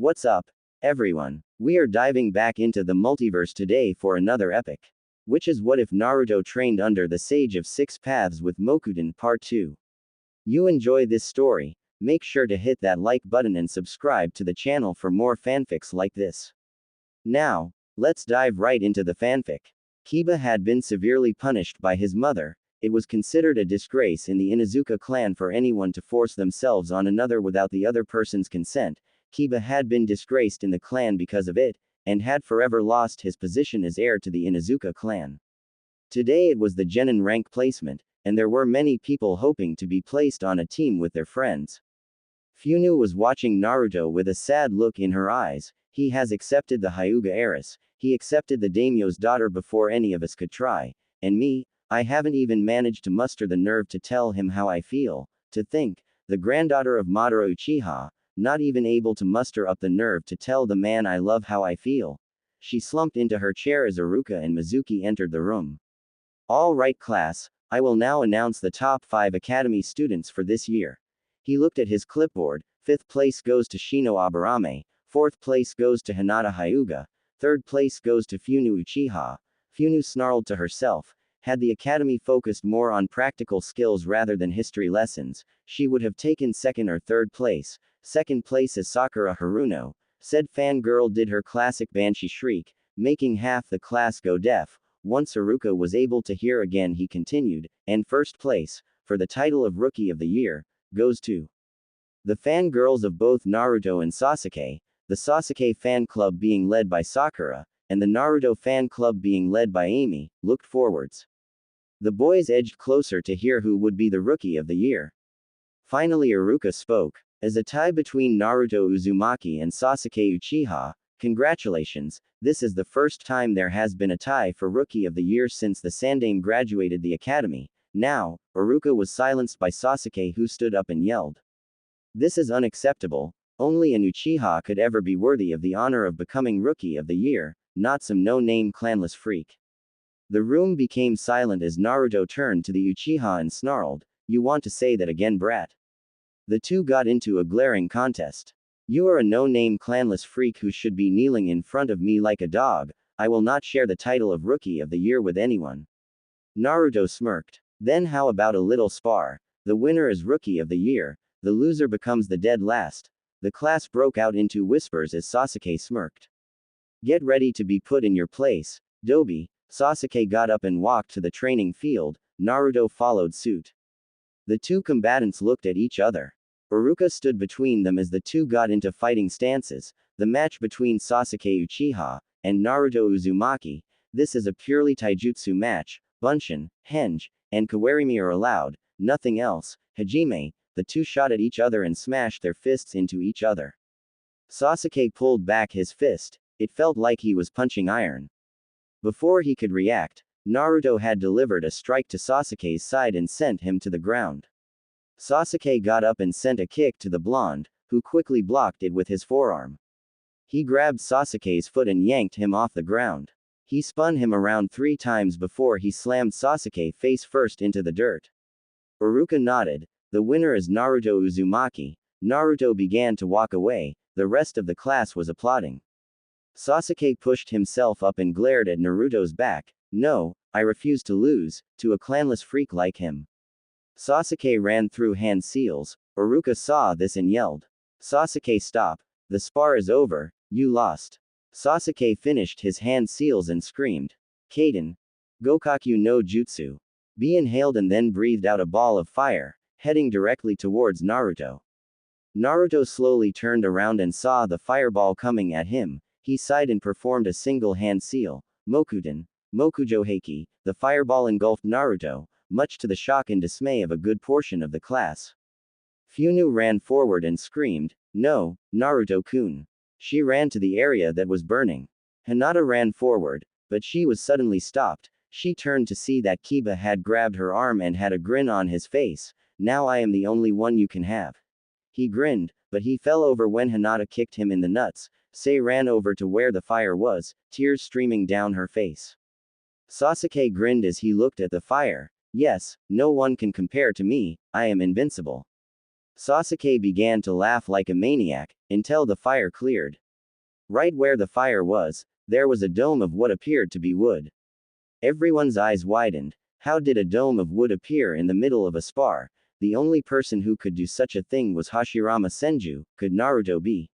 What's up, everyone? We are diving back into the multiverse today for another epic. Which is What If Naruto Trained Under the Sage of Six Paths with Mokuton Part 2. You enjoy this story? Make sure to hit that like button and subscribe to the channel for more fanfics like this. Now, let's dive right into the fanfic. Kiba had been severely punished by his mother. It was considered a disgrace in the Inuzuka clan for anyone to force themselves on another without the other person's consent. Kiba had been disgraced in the clan because of it, and had forever lost his position as heir to the Inuzuka clan. Today it was the genin rank placement, and there were many people hoping to be placed on a team with their friends. Funu was watching Naruto with a sad look in her eyes. He has accepted the Hyuga heiress, he accepted the daimyo's daughter before any of us could try, and me, I haven't even managed to muster the nerve to tell him how I feel. To think, the granddaughter of Madara Uchiha, not even able to muster up the nerve to tell the man I love how I feel. She slumped into her chair as Iruka and Mizuki entered the room. All right class, I will now announce the top 5 academy students for this year. He looked at his clipboard. 5th place goes to Shino Aburame, 4th place goes to Hinata Hyuga, 3rd place goes to Funu Uchiha. Funu snarled to herself. Had the academy focused more on practical skills rather than history lessons, she would have taken 2nd or 3rd place. 2nd place is Sakura Haruno. Said fangirl did her classic Banshee shriek, making half the class go deaf. Once Iruka was able to hear again, he continued, and 1st place, for the title of Rookie of the Year, goes to the fangirls of both Naruto and Sasuke, the Sasuke fan club being led by Sakura, and the Naruto fan club being led by Amy, looked forwards. The boys edged closer to hear who would be the Rookie of the Year. Finally Iruka spoke. As a tie between Naruto Uzumaki and Sasuke Uchiha, congratulations, this is the first time there has been a tie for Rookie of the Year since the Sandaime graduated the academy. Now, Iruka was silenced by Sasuke, who stood up and yelled. This is unacceptable. Only an Uchiha could ever be worthy of the honor of becoming Rookie of the Year, not some no-name clanless freak. The room became silent as Naruto turned to the Uchiha and snarled, "You want to say that again, brat?" The two got into a glaring contest. "You are a no-name clanless freak who should be kneeling in front of me like a dog. I will not share the title of Rookie of the Year with anyone." Naruto smirked. "Then how about a little spar? The winner is Rookie of the Year, the loser becomes the dead last." The class broke out into whispers as Sasuke smirked. "Get ready to be put in your place, Dobi." Sasuke got up and walked to the training field. Naruto followed suit. The two combatants looked at each other. Iruka stood between them as the two got into fighting stances. The match between Sasuke Uchiha and Naruto Uzumaki. This is a purely taijutsu match. Bunshin, Henge, and Kawarimi are allowed, nothing else. Hajime. The two shot at each other and smashed their fists into each other. Sasuke pulled back his fist. It felt like he was punching iron. Before he could react, Naruto had delivered a strike to Sasuke's side and sent him to the ground. Sasuke got up and sent a kick to the blonde, who quickly blocked it with his forearm. He grabbed Sasuke's foot and yanked him off the ground. He spun him around 3 times before he slammed Sasuke face first into the dirt. Iruka nodded. The winner is Naruto Uzumaki. Naruto began to walk away. The rest of the class was applauding. Sasuke pushed himself up and glared at Naruto's back. "No, I refuse to lose to a clanless freak like him." Sasuke ran through hand seals. Iruka saw this and yelled. "Sasuke, stop. The spar is over, you lost." Sasuke finished his hand seals and screamed. "Kaden. Gokaku no Jutsu." Be inhaled and then breathed out a ball of fire, heading directly towards Naruto. Naruto slowly turned around and saw the fireball coming at him. He sighed and performed a single hand seal. Mokuton. Mokujo Heiki. The fireball engulfed Naruto, much to the shock and dismay of a good portion of the class. Funu ran forward and screamed, "No, Naruto-kun." She ran to the area that was burning. Hinata ran forward, but she was suddenly stopped. She turned to see that Kiba had grabbed her arm and had a grin on his face. "Now I am the only one you can have." He grinned, but he fell over when Hinata kicked him in the nuts. Sei ran over to where the fire was, tears streaming down her face. Sasuke grinned as he looked at the fire. "Yes, no one can compare to me, I am invincible." Sasuke began to laugh like a maniac, until the fire cleared. Right where the fire was, there was a dome of what appeared to be wood. Everyone's eyes widened. How did a dome of wood appear in the middle of a spar? The only person who could do such a thing was Hashirama Senju. Could Naruto be?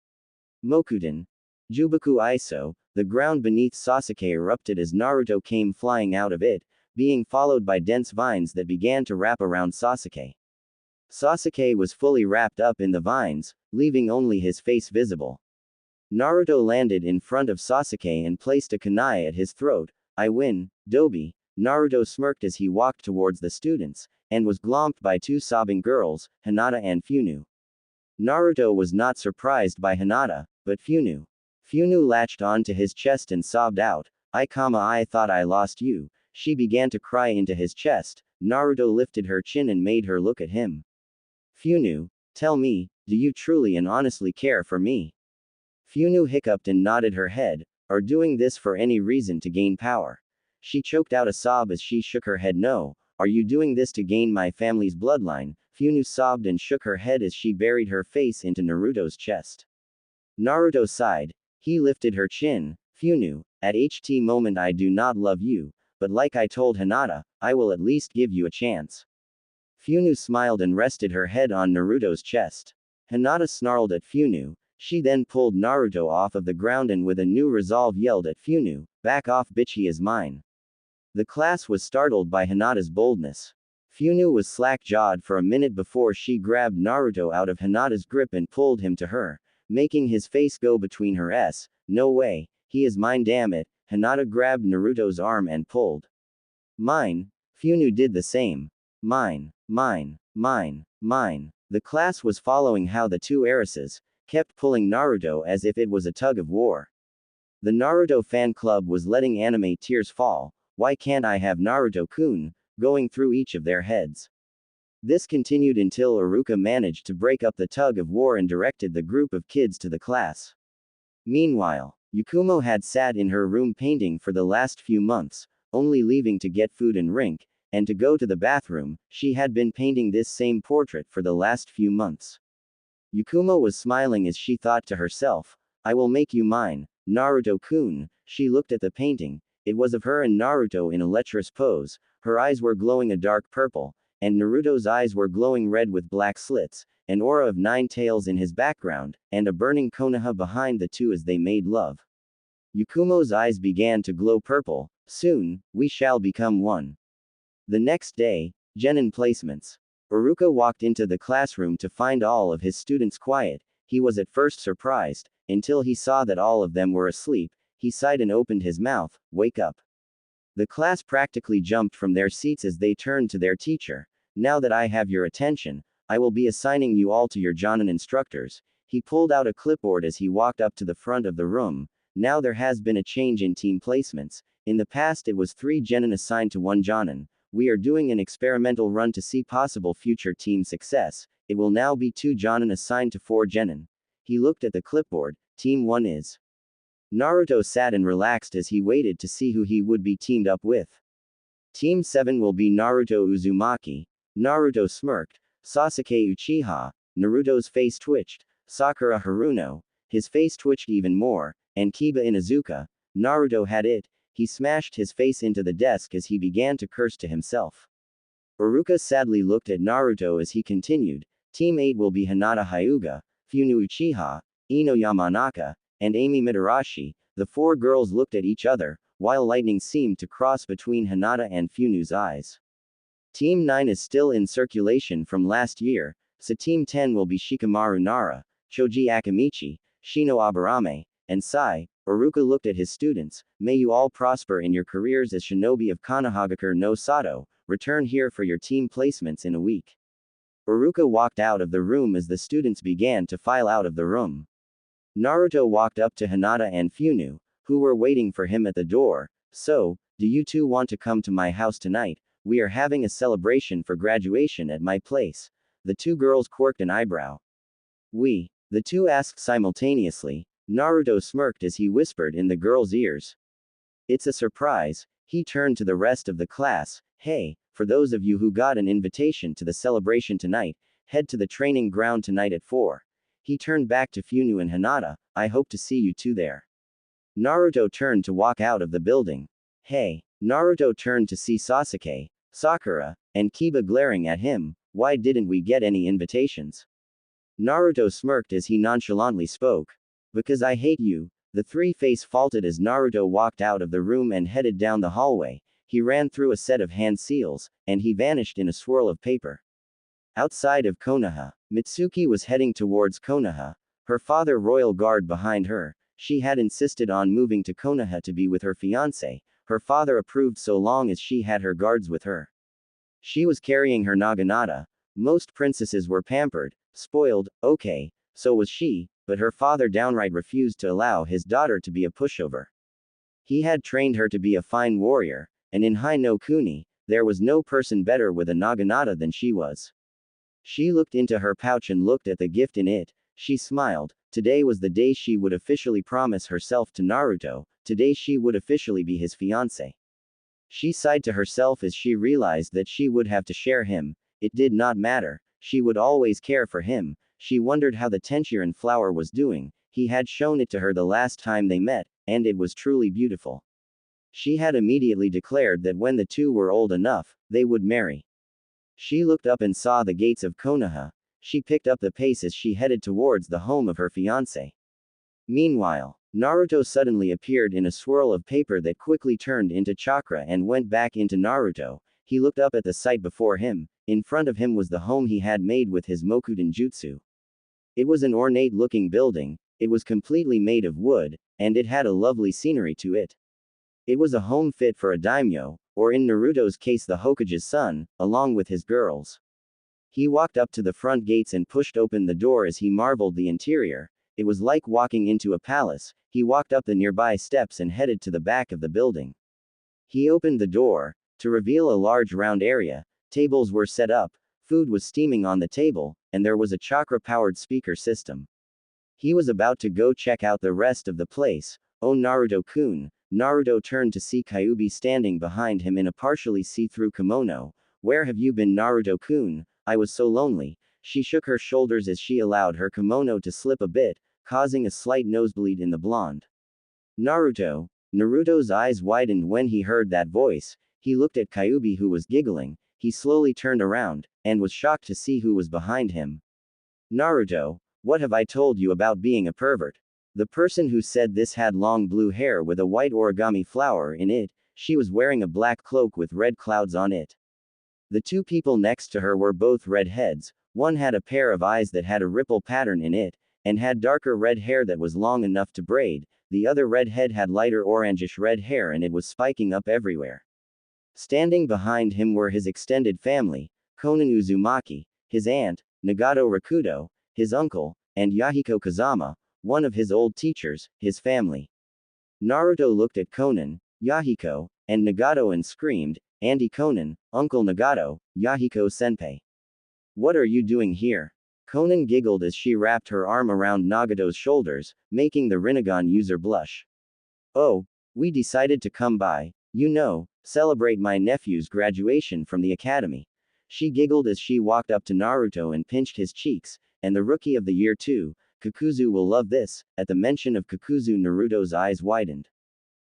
Mokuton. Jubaku Iso, the ground beneath Sasuke erupted as Naruto came flying out of it, being followed by dense vines that began to wrap around Sasuke. Sasuke was fully wrapped up in the vines, leaving only his face visible. Naruto landed in front of Sasuke and placed a kunai at his throat. I win, Dobi. Naruto smirked as he walked towards the students, and was glomped by two sobbing girls, Hinata and Funu. Naruto was not surprised by Hinata, but Funu. Funu latched onto his chest and sobbed out, I thought I lost you. She began to cry into his chest. Naruto lifted her chin and made her look at him. Funu, tell me, do you truly and honestly care for me? Funu hiccuped and nodded her head, or doing this for any reason to gain power. She choked out a sob as she shook her head. No, are you doing this to gain my family's bloodline? Funu sobbed and shook her head as she buried her face into Naruto's chest. Naruto sighed. He lifted her chin. Funu, at HT moment I do not love you, but like I told Hinata, I will at least give you a chance. Funu smiled and rested her head on Naruto's chest. Hinata snarled at Funu. She then pulled Naruto off of the ground and with a new resolve yelled at Funu, back off bitch, he is mine. The class was startled by Hinata's boldness. Funu was slack-jawed for a minute before she grabbed Naruto out of Hinata's grip and pulled him to her, making his face go between her s. No way, he is mine, damn it. Hinata grabbed Naruto's arm and pulled. Mine. Funu did the same. Mine, mine, mine, mine. The class was following how the two heiresses kept pulling Naruto as if it was a tug of war. The Naruto fan club was letting anime tears fall. Why can't I have Naruto-kun? Going through each of their heads. This continued until Iruka managed to break up the tug of war and directed the group of kids to the class. Meanwhile, Yakumo had sat in her room painting for the last few months, only leaving to get food and drink, and to go to the bathroom. She had been painting this same portrait for the last few months. Yakumo was smiling as she thought to herself, I will make you mine, Naruto-kun. She looked at the painting. It was of her and Naruto in a lecherous pose. Her eyes were glowing a dark purple, and Naruto's eyes were glowing red with black slits, an aura of 9 tails in his background, and a burning Konoha behind the two as they made love. Yakumo's eyes began to glow purple. Soon, we shall become one. The next day, Genin placements. Iruka walked into the classroom to find all of his students quiet. He was at first surprised, until he saw that all of them were asleep. He sighed and opened his mouth, wake up. The class practically jumped from their seats as they turned to their teacher. Now that I have your attention, I will be assigning you all to your Jonin instructors. He pulled out a clipboard as he walked up to the front of the room. Now there has been a change in team placements. In the past it was 3 Genin assigned to 1 Jonin. We are doing an experimental run to see possible future team success. It will now be 2 Jonin assigned to 4 Genin. He looked at the clipboard. Team 1 is. Naruto sat and relaxed as he waited to see who he would be teamed up with. Team 7 will be Naruto Uzumaki. Naruto smirked. Sasuke Uchiha. Naruto's face twitched. Sakura Haruno. His face twitched even more. And Kiba Inuzuka. Naruto had it. He smashed his face into the desk as he began to curse to himself. Iruka sadly looked at Naruto as he continued. Team 8 will be Hinata Hyuga, Funu Uchiha, Ino Yamanaka, and Amy Mitarashi. The 4 girls looked at each other, while lightning seemed to cross between Hinata and Funu's eyes. Team 9 is still in circulation from last year, so Team 10 will be Shikamaru Nara, Choji Akamichi, Shino Aburame, and Sai. Iruka looked at his students. May you all prosper in your careers as shinobi of Konohagakure no Sato. Return here for your team placements in a week. Iruka walked out of the room as the students began to file out of the room. Naruto walked up to Hinata and Funu, who were waiting for him at the door. So, do you two want to come to my house tonight? We are having a celebration for graduation at my place. The 2 girls quirked an eyebrow. We. The 2 asked simultaneously. Naruto smirked as he whispered in the girls' ears. It's a surprise. He turned to the rest of the class. Hey, for those of you who got an invitation to the celebration tonight, head to the training ground tonight at 4. He turned back to Funu and Hinata, I hope to see you two there. Naruto turned to walk out of the building. Hey. Naruto turned to see Sasuke, Sakura, and Kiba glaring at him, why didn't we get any invitations? Naruto smirked as he nonchalantly spoke. Because I hate you, the three-face faulted as Naruto walked out of the room and headed down the hallway. He ran through a set of hand seals, and he vanished in a swirl of paper. Outside of Konoha, Mitsuki was heading towards Konoha, her father royal guard behind her. She had insisted on moving to Konoha to be with her fiancé. Her father approved so long as she had her guards with her. She was carrying her naginata. Most princesses were pampered, spoiled, okay, so was she, but her father downright refused to allow his daughter to be a pushover. He had trained her to be a fine warrior, and in Hai no Kuni, there was no person better with a naginata than she was. She looked into her pouch and looked at the gift in it. She smiled. Today was the day she would officially promise herself to Naruto. Today she would officially be his fiancé. She sighed to herself as she realized that she would have to share him. It did not matter. She would always care for him. She wondered how the Tenshinhan flower was doing. He had shown it to her the last time they met, and it was truly beautiful. She had immediately declared that when the two were old enough, they would marry. She looked up and saw the gates of Konoha. She picked up the pace as she headed towards the home of her fiancé. Meanwhile, Naruto suddenly appeared in a swirl of paper that quickly turned into chakra and went back into Naruto. He looked up at the sight before him. In front of him was the home he had made with his Mokuton jutsu. It was an ornate-looking building. It was completely made of wood, and it had a lovely scenery to it. It was a home fit for a daimyo, or in Naruto's case the Hokage's son, along with his girls. He walked up to the front gates and pushed open the door as he marveled the interior. It was like walking into a palace. He walked up the nearby steps and headed to the back of the building. He opened the door, to reveal a large round area. Tables were set up, food was steaming on the table, and there was a chakra-powered speaker system. He was about to go check out the rest of the place. Oh Naruto-kun. Naruto turned to see Kyuubi standing behind him in a partially see-through kimono. Where have you been, Naruto-kun? I was so lonely. She shook her shoulders as she allowed her kimono to slip a bit, causing a slight nosebleed in the blonde. Naruto. Naruto's eyes widened when he heard that voice. He looked at Kyuubi who was giggling. He slowly turned around, and was shocked to see who was behind him. Naruto, what have I told you about being a pervert? The person who said this had long blue hair with a white origami flower in it. She was wearing a black cloak with red clouds on it. The two people next to her were both redheads. One had a pair of eyes that had a ripple pattern in it, and had darker red hair that was long enough to braid. The other redhead had lighter orangish red hair and it was spiking up everywhere. Standing behind him were his extended family, Konan Uzumaki, his aunt, Nagato Rakudo, his uncle, and Yahiko Kazama, one of his old teachers, his family. Naruto looked at Konan, Yahiko, and Nagato and screamed, Auntie Konan, Uncle Nagato, Yahiko senpai. What are you doing here? Konan giggled as she wrapped her arm around Nagato's shoulders, making the Rinnegan user blush. Oh, we decided to come by, celebrate my nephew's graduation from the academy. She giggled as she walked up to Naruto and pinched his cheeks, and the rookie of the year too. Kakuzu will love this. At the mention of Kakuzu, Naruto's eyes widened.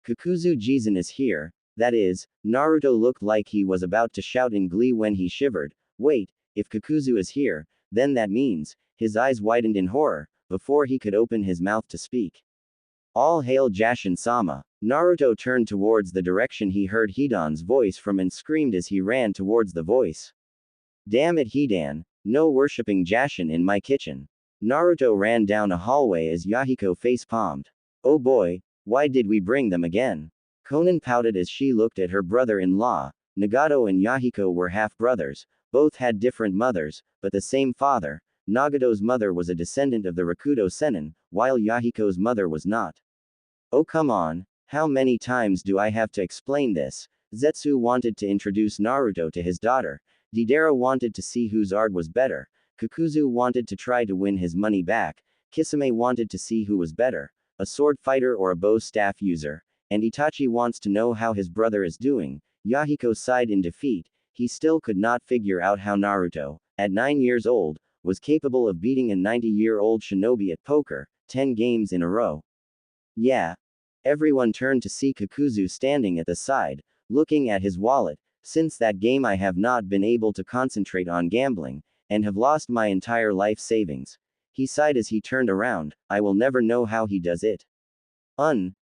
Kakuzu Jizan is here. That is, Naruto looked like he was about to shout in glee when he shivered. Wait, if Kakuzu is here, then that means, his eyes widened in horror, before he could open his mouth to speak. All hail Jashin-sama. Naruto turned towards the direction he heard Hidan's voice from and screamed as he ran towards the voice. Damn it, Hidan, no worshipping Jashin in my kitchen. Naruto ran down a hallway as Yahiko face-palmed. Oh boy, why did we bring them again? Konan pouted as she looked at her brother-in-law. Nagato and Yahiko were half-brothers. Both had different mothers, but the same father. Nagato's mother was a descendant of the Rakudo Sennin, while Yahiko's mother was not. Oh come on, how many times do I have to explain this? Zetsu wanted to introduce Naruto to his daughter. Deidara wanted to see whose art was better. Kakuzu wanted to try to win his money back. Kisame wanted to see who was better, a sword fighter or a bow staff user. And Itachi wants to know how his brother is doing. Yahiko sighed in defeat. He still could not figure out how Naruto, at 9 years old, was capable of beating a 90-year-old shinobi at poker, 10 games in a row. Yeah. Everyone turned to see Kakuzu standing at the side, looking at his wallet. Since that game I have not been able to concentrate on gambling, and have lost my entire life savings. He sighed as he turned around. I will never know how he does it.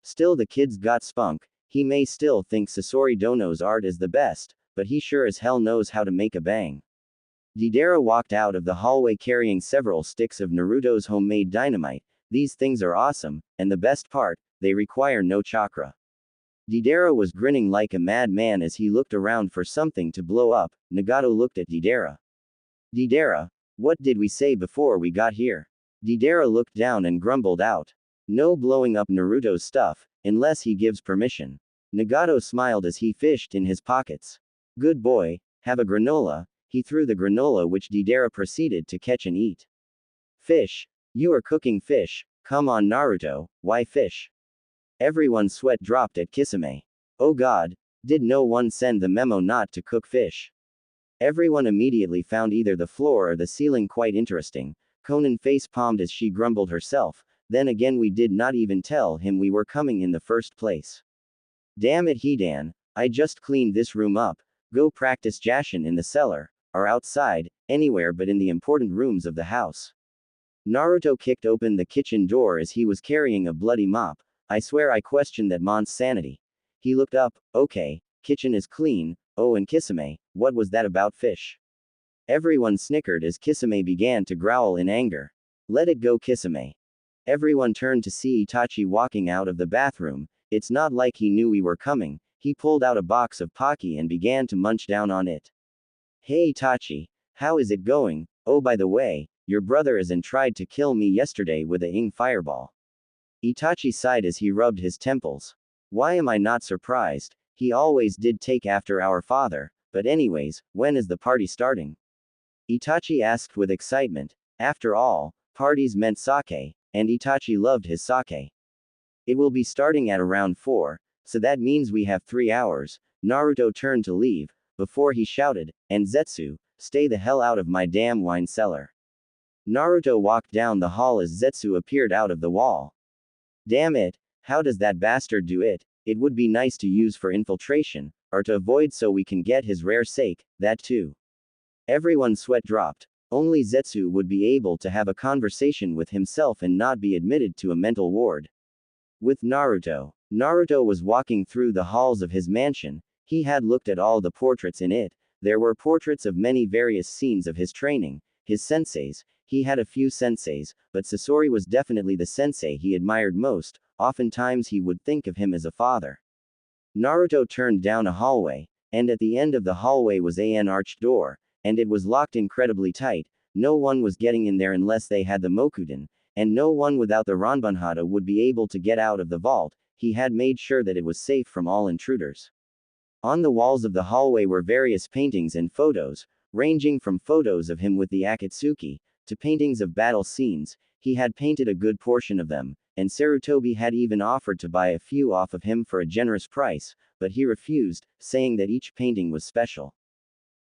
Still the kid's got spunk. He may still think Sasori Dono's art is the best, but he sure as hell knows how to make a bang. Deidara walked out of the hallway carrying several sticks of Naruto's homemade dynamite. These things are awesome, and the best part, they require no chakra. Deidara was grinning like a madman as he looked around for something to blow up. Nagato looked at Deidara. Deidara, what did we say before we got here? Deidara looked down and grumbled out. No blowing up Naruto's stuff, unless he gives permission. Nagato smiled as he fished in his pockets. Good boy, have a granola. He threw the granola which Deidara proceeded to catch and eat. Fish. You are cooking fish. Come on Naruto, why fish? Everyone's sweat dropped at Kisame. Oh god, did no one send the memo not to cook fish? Everyone immediately found either the floor or the ceiling quite interesting. Konan face-palmed as she grumbled herself. Then again we did not even tell him we were coming in the first place. Damn it Hidan, I just cleaned this room up. Go practice Jashin in the cellar, or outside, anywhere but in the important rooms of the house. Naruto kicked open the kitchen door as he was carrying a bloody mop. I swear I questioned that man's sanity. He looked up. Okay, kitchen is clean. Oh and Kisame, what was that about fish? Everyone snickered as Kisame began to growl in anger. Let it go Kisame. Everyone turned to see Itachi walking out of the bathroom. It's not like he knew we were coming. He pulled out a box of Pocky and began to munch down on it. Hey Itachi, how is it going? Oh by the way, your brother Aizen tried to kill me yesterday with a ing fireball. Itachi sighed as he rubbed his temples. Why am I not surprised? He always did take after our father, but anyways, when is the party starting? Itachi asked with excitement. After all, parties meant sake, and Itachi loved his sake. It will be starting at around 4, so that means we have 3 hours. Naruto turned to leave, before he shouted, and Zetsu, stay the hell out of my damn wine cellar. Naruto walked down the hall as Zetsu appeared out of the wall. Damn it, how does that bastard do it? It would be nice to use for infiltration, or to avoid so we can get his rare sake, that too. Everyone's sweat dropped. Only Zetsu would be able to have a conversation with himself and not be admitted to a mental ward. With Naruto. Naruto was walking through the halls of his mansion. He had looked at all the portraits in it. There were portraits of many various scenes of his training, his senseis. He had a few senseis, but Sasori was definitely the sensei he admired most. Oftentimes he would think of him as a father. Naruto turned down a hallway, and at the end of the hallway was an arched door, and it was locked incredibly tight. No one was getting in there unless they had the Mokuton, and no one without the Ranbanhata would be able to get out of the vault. He had made sure that it was safe from all intruders. On the walls of the hallway were various paintings and photos, ranging from photos of him with the Akatsuki, to paintings of battle scenes. He had painted a good portion of them, and Sarutobi had even offered to buy a few off of him for a generous price, but he refused, saying that each painting was special.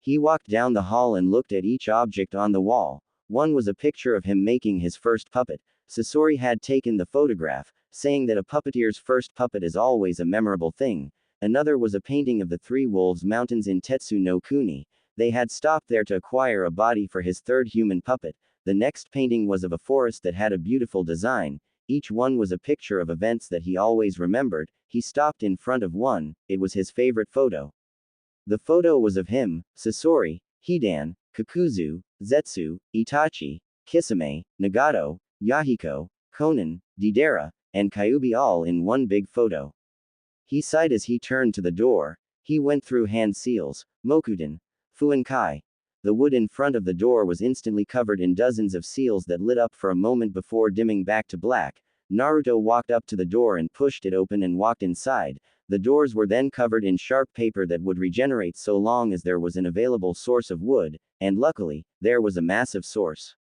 He walked down the hall and looked at each object on the wall. One was a picture of him making his first puppet. Sasori had taken the photograph, saying that a puppeteer's first puppet is always a memorable thing. Another was a painting of the 3 wolves mountains in Tetsu no Kuni. They had stopped there to acquire a body for his third human puppet. The next painting was of a forest that had a beautiful design. Each one was a picture of events that he always remembered. He stopped in front of one. It was his favorite photo. The photo was of him, Sasori, Hidan, Kakuzu, Zetsu, Itachi, Kisame, Nagato, Yahiko, Konan, Deidara, and Kyuubi all in one big photo. He sighed as he turned to the door. He went through hand seals, Mokuton, Fuinkai. The wood in front of the door was instantly covered in dozens of seals that lit up for a moment before dimming back to black. Naruto walked up to the door and pushed it open and walked inside. The doors were then covered in sharp paper that would regenerate so long as there was an available source of wood, and luckily, there was a massive source.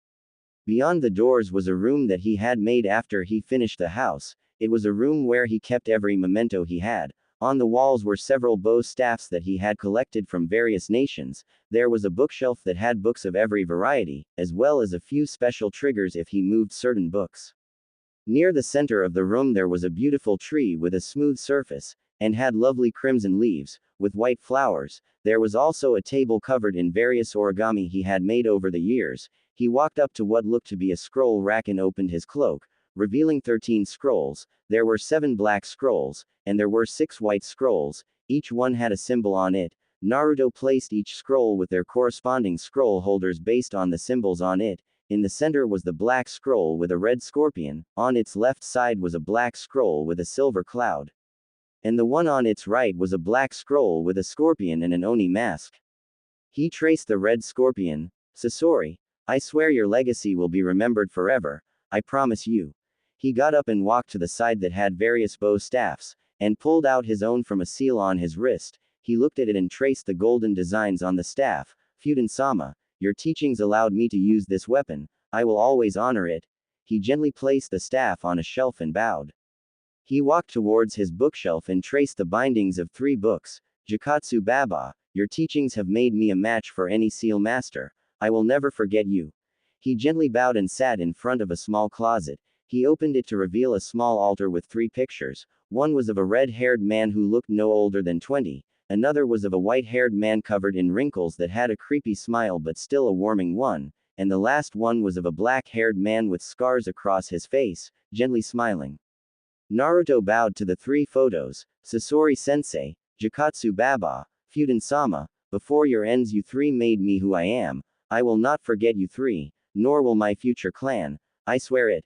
Beyond the doors was a room that he had made after he finished the house. It was a room where he kept every memento he had. On the walls were several bow staffs that he had collected from various nations. There was a bookshelf that had books of every variety, as well as a few special triggers if he moved certain books. Near the center of the room there was a beautiful tree with a smooth surface, and had lovely crimson leaves, with white flowers. There was also a table covered in various origami he had made over the years. He walked up to what looked to be a scroll rack and opened his cloak, revealing 13 scrolls. There were 7 black scrolls, and there were 6 white scrolls. Each one had a symbol on it. Naruto placed each scroll with their corresponding scroll holders based on the symbols on it. In the center was the black scroll with a red scorpion, on its left side was a black scroll with a silver cloud. And the one on its right was a black scroll with a scorpion and an Oni mask. He traced the red scorpion. Sasori, I swear your legacy will be remembered forever, I promise you. He got up and walked to the side that had various bow staffs, and pulled out his own from a seal on his wrist. He looked at it and traced the golden designs on the staff. Fuden-sama, your teachings allowed me to use this weapon, I will always honor it. He gently placed the staff on a shelf and bowed. He walked towards his bookshelf and traced the bindings of 3 books. Jikatsu Baba, your teachings have made me a match for any seal master. I will never forget you. He gently bowed and sat in front of a small closet. He opened it to reveal a small altar with 3 pictures. One was of a red-haired man who looked no older than 20. Another was of a white-haired man covered in wrinkles that had a creepy smile but still a warming one. And the last one was of a black-haired man with scars across his face, gently smiling. Naruto bowed to the 3 photos. Sasori-sensei, Jikatsu Baba, Fuden-sama, before your ends you 3 made me who I am. I will not forget you 3, nor will my future clan. I swear it.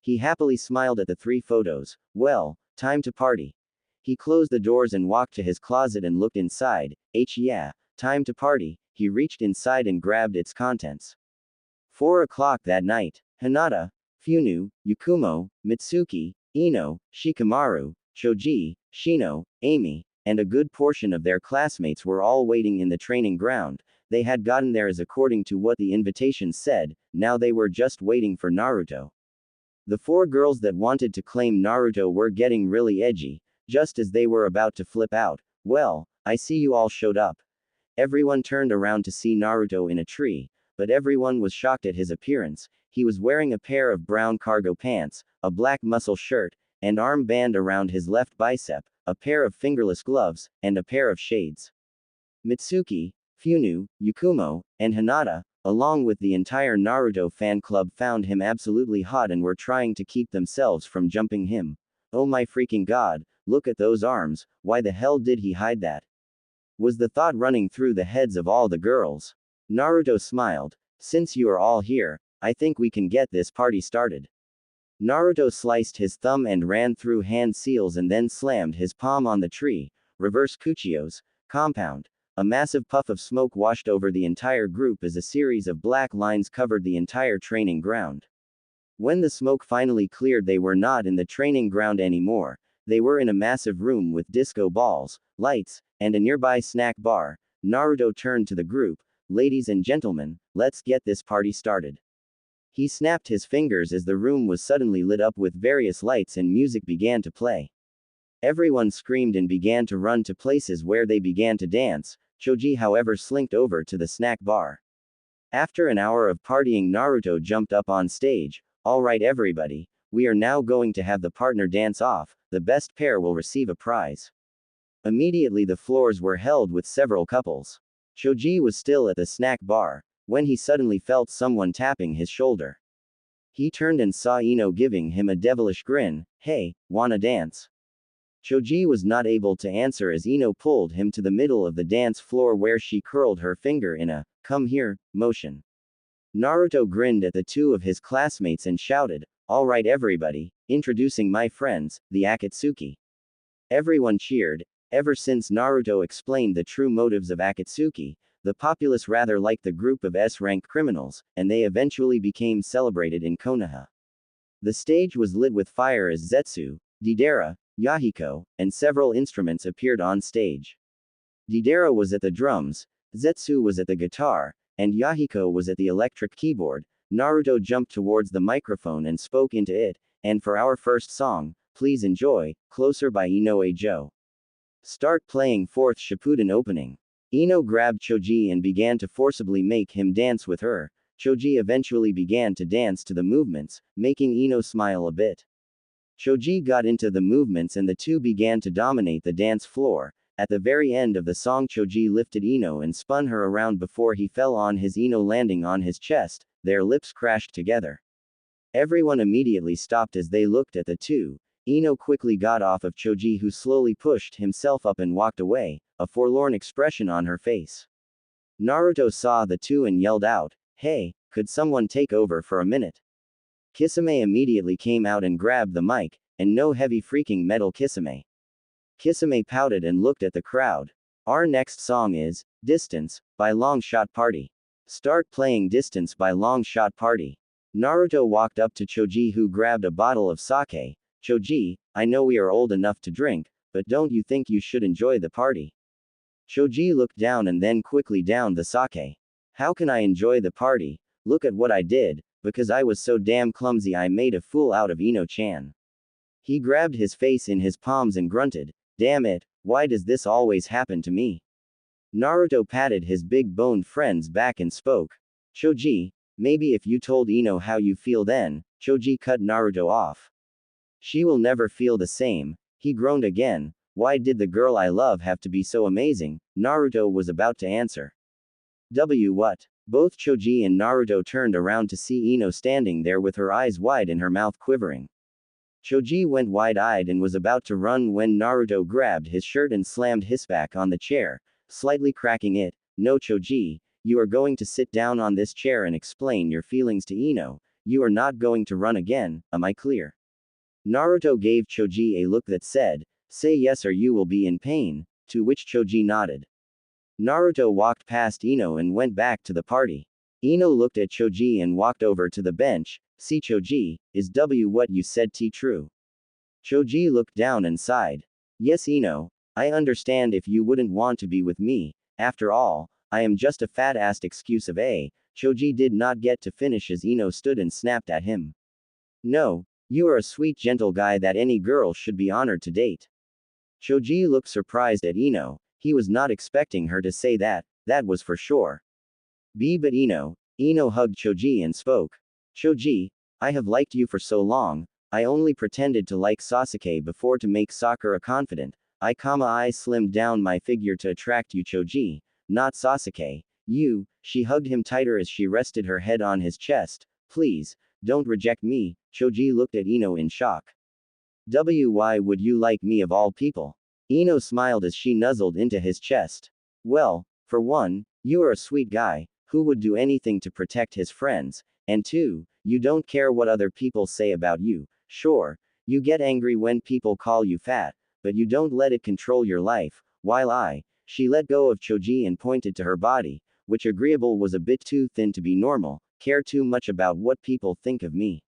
He happily smiled at the 3 photos. Well, time to party. He closed the doors and walked to his closet and looked inside. Yeah, time to party. He reached inside and grabbed its contents. 4 o'clock that night. Hinata, Funu, Yakumo, Mitsuki, Ino, Shikamaru, Choji, Shino, Amy, and a good portion of their classmates were all waiting in the training ground. They had gotten there as according to what the invitation said, now they were just waiting for Naruto. The 4 girls that wanted to claim Naruto were getting really edgy, just as they were about to flip out. Well, I see you all showed up. Everyone turned around to see Naruto in a tree, but everyone was shocked at his appearance. He was wearing a pair of brown cargo pants, a black muscle shirt, and armband around his left bicep, a pair of fingerless gloves, and a pair of shades. Mitsuki, Funu, Yakumo, and Hinata, along with the entire Naruto fan club found him absolutely hot and were trying to keep themselves from jumping him. Oh my freaking god, look at those arms, why the hell did he hide that? Was the thought running through the heads of all the girls. Naruto smiled. Since you are all here, I think we can get this party started. Naruto sliced his thumb and ran through hand seals and then slammed his palm on the tree. Reverse Kuchio's compound. A massive puff of smoke washed over the entire group as a series of black lines covered the entire training ground. When the smoke finally cleared, they were not in the training ground anymore. They were in a massive room with disco balls, lights, and a nearby snack bar. Naruto turned to the group. Ladies and gentlemen, let's get this party started. He snapped his fingers as the room was suddenly lit up with various lights and music began to play. Everyone screamed and began to run to places where they began to dance. Choji, however, slinked over to the snack bar. After an hour of partying, Naruto jumped up on stage. Alright everybody, we are now going to have the partner dance off. The best pair will receive a prize. Immediately the floors were held with several couples. Choji was still at the snack bar, when he suddenly felt someone tapping his shoulder. He turned and saw Ino giving him a devilish grin. Hey, wanna dance? Choji was not able to answer as Ino pulled him to the middle of the dance floor where she curled her finger in a, come here, motion. Naruto grinned at the 2 of his classmates and shouted, alright everybody, introducing my friends, the Akatsuki. Everyone cheered. Ever since Naruto explained the true motives of Akatsuki, the populace rather liked the group of S-rank criminals, and they eventually became celebrated in Konoha. The stage was lit with fire as Zetsu, Deidara, Yahiko, and several instruments appeared on stage. Deidara was at the drums, Zetsu was at the guitar, and Yahiko was at the electric keyboard. Naruto jumped towards the microphone and spoke into it, and for our first song, please enjoy, Closer by Inoue Jo. Start playing 4th Shippuden opening. Ino grabbed Choji and began to forcibly make him dance with her. Choji eventually began to dance to the movements, making Ino smile a bit. Choji got into the movements and the two began to dominate the dance floor. At the very end of the song, Choji lifted Ino and spun her around before he fell on his Ino, landing on his chest. Their lips crashed together. Everyone immediately stopped as they looked at the two. Ino quickly got off of Choji, who slowly pushed himself up and walked away, a forlorn expression on her face. Naruto saw the two and yelled out, "Hey, could someone take over for a minute?" Kisame immediately came out and grabbed the mic, and no heavy freaking metal Kisame. Kisame pouted and looked at the crowd. Our next song is Distance by Long Shot Party. Start playing Distance by Long Shot Party. Naruto walked up to Choji, who grabbed a bottle of sake. Choji, I know we are old enough to drink, but don't you think you should enjoy the party? Choji looked down and then quickly downed the sake. How can I enjoy the party? Look at what I did, because I was so damn clumsy I made a fool out of Ino-chan. He grabbed his face in his palms and grunted, damn it, why does this always happen to me? Naruto patted his big boned friend's back and spoke. Choji, maybe if you told Ino how you feel then. Choji cut Naruto off. She will never feel the same. He groaned again. Why did the girl I love have to be so amazing? Naruto was about to answer. What? Both Choji and Naruto turned around to see Ino standing there with her eyes wide and her mouth quivering. Choji went wide-eyed and was about to run when Naruto grabbed his shirt and slammed his back on the chair, slightly cracking it. No, Choji, you are going to sit down on this chair and explain your feelings to Ino. You are not going to run again, am I clear? Naruto gave Choji a look that said, say yes or you will be in pain, to which Choji nodded. Naruto walked past Ino and went back to the party. Ino looked at Choji and walked over to the bench. See, Choji, is what you said true? Choji looked down and sighed. Yes, Ino, I understand if you wouldn't want to be with me. After all, I am just a fat-assed excuse of a. Choji did not get to finish as Ino stood and snapped at him. No, you are a sweet gentle guy that any girl should be honored to date. Choji looked surprised at Ino. He was not expecting her to say that was for sure. But Ino hugged Choji and spoke. Choji, I have liked you for so long. I only pretended to like Sasuke before to make Sakura confident. I slimmed down my figure to attract you, Choji, not Sasuke. You, she hugged him tighter as she rested her head on his chest. Please, don't reject me. Choji looked at Ino in shock. Why would you like me of all people? Ino smiled as she nuzzled into his chest. Well, for one, you are a sweet guy, who would do anything to protect his friends, and two, you don't care what other people say about you. Sure, you get angry when people call you fat, but you don't let it control your life, while she let go of Choji and pointed to her body, which agreeable was a bit too thin to be normal, care too much about what people think of me.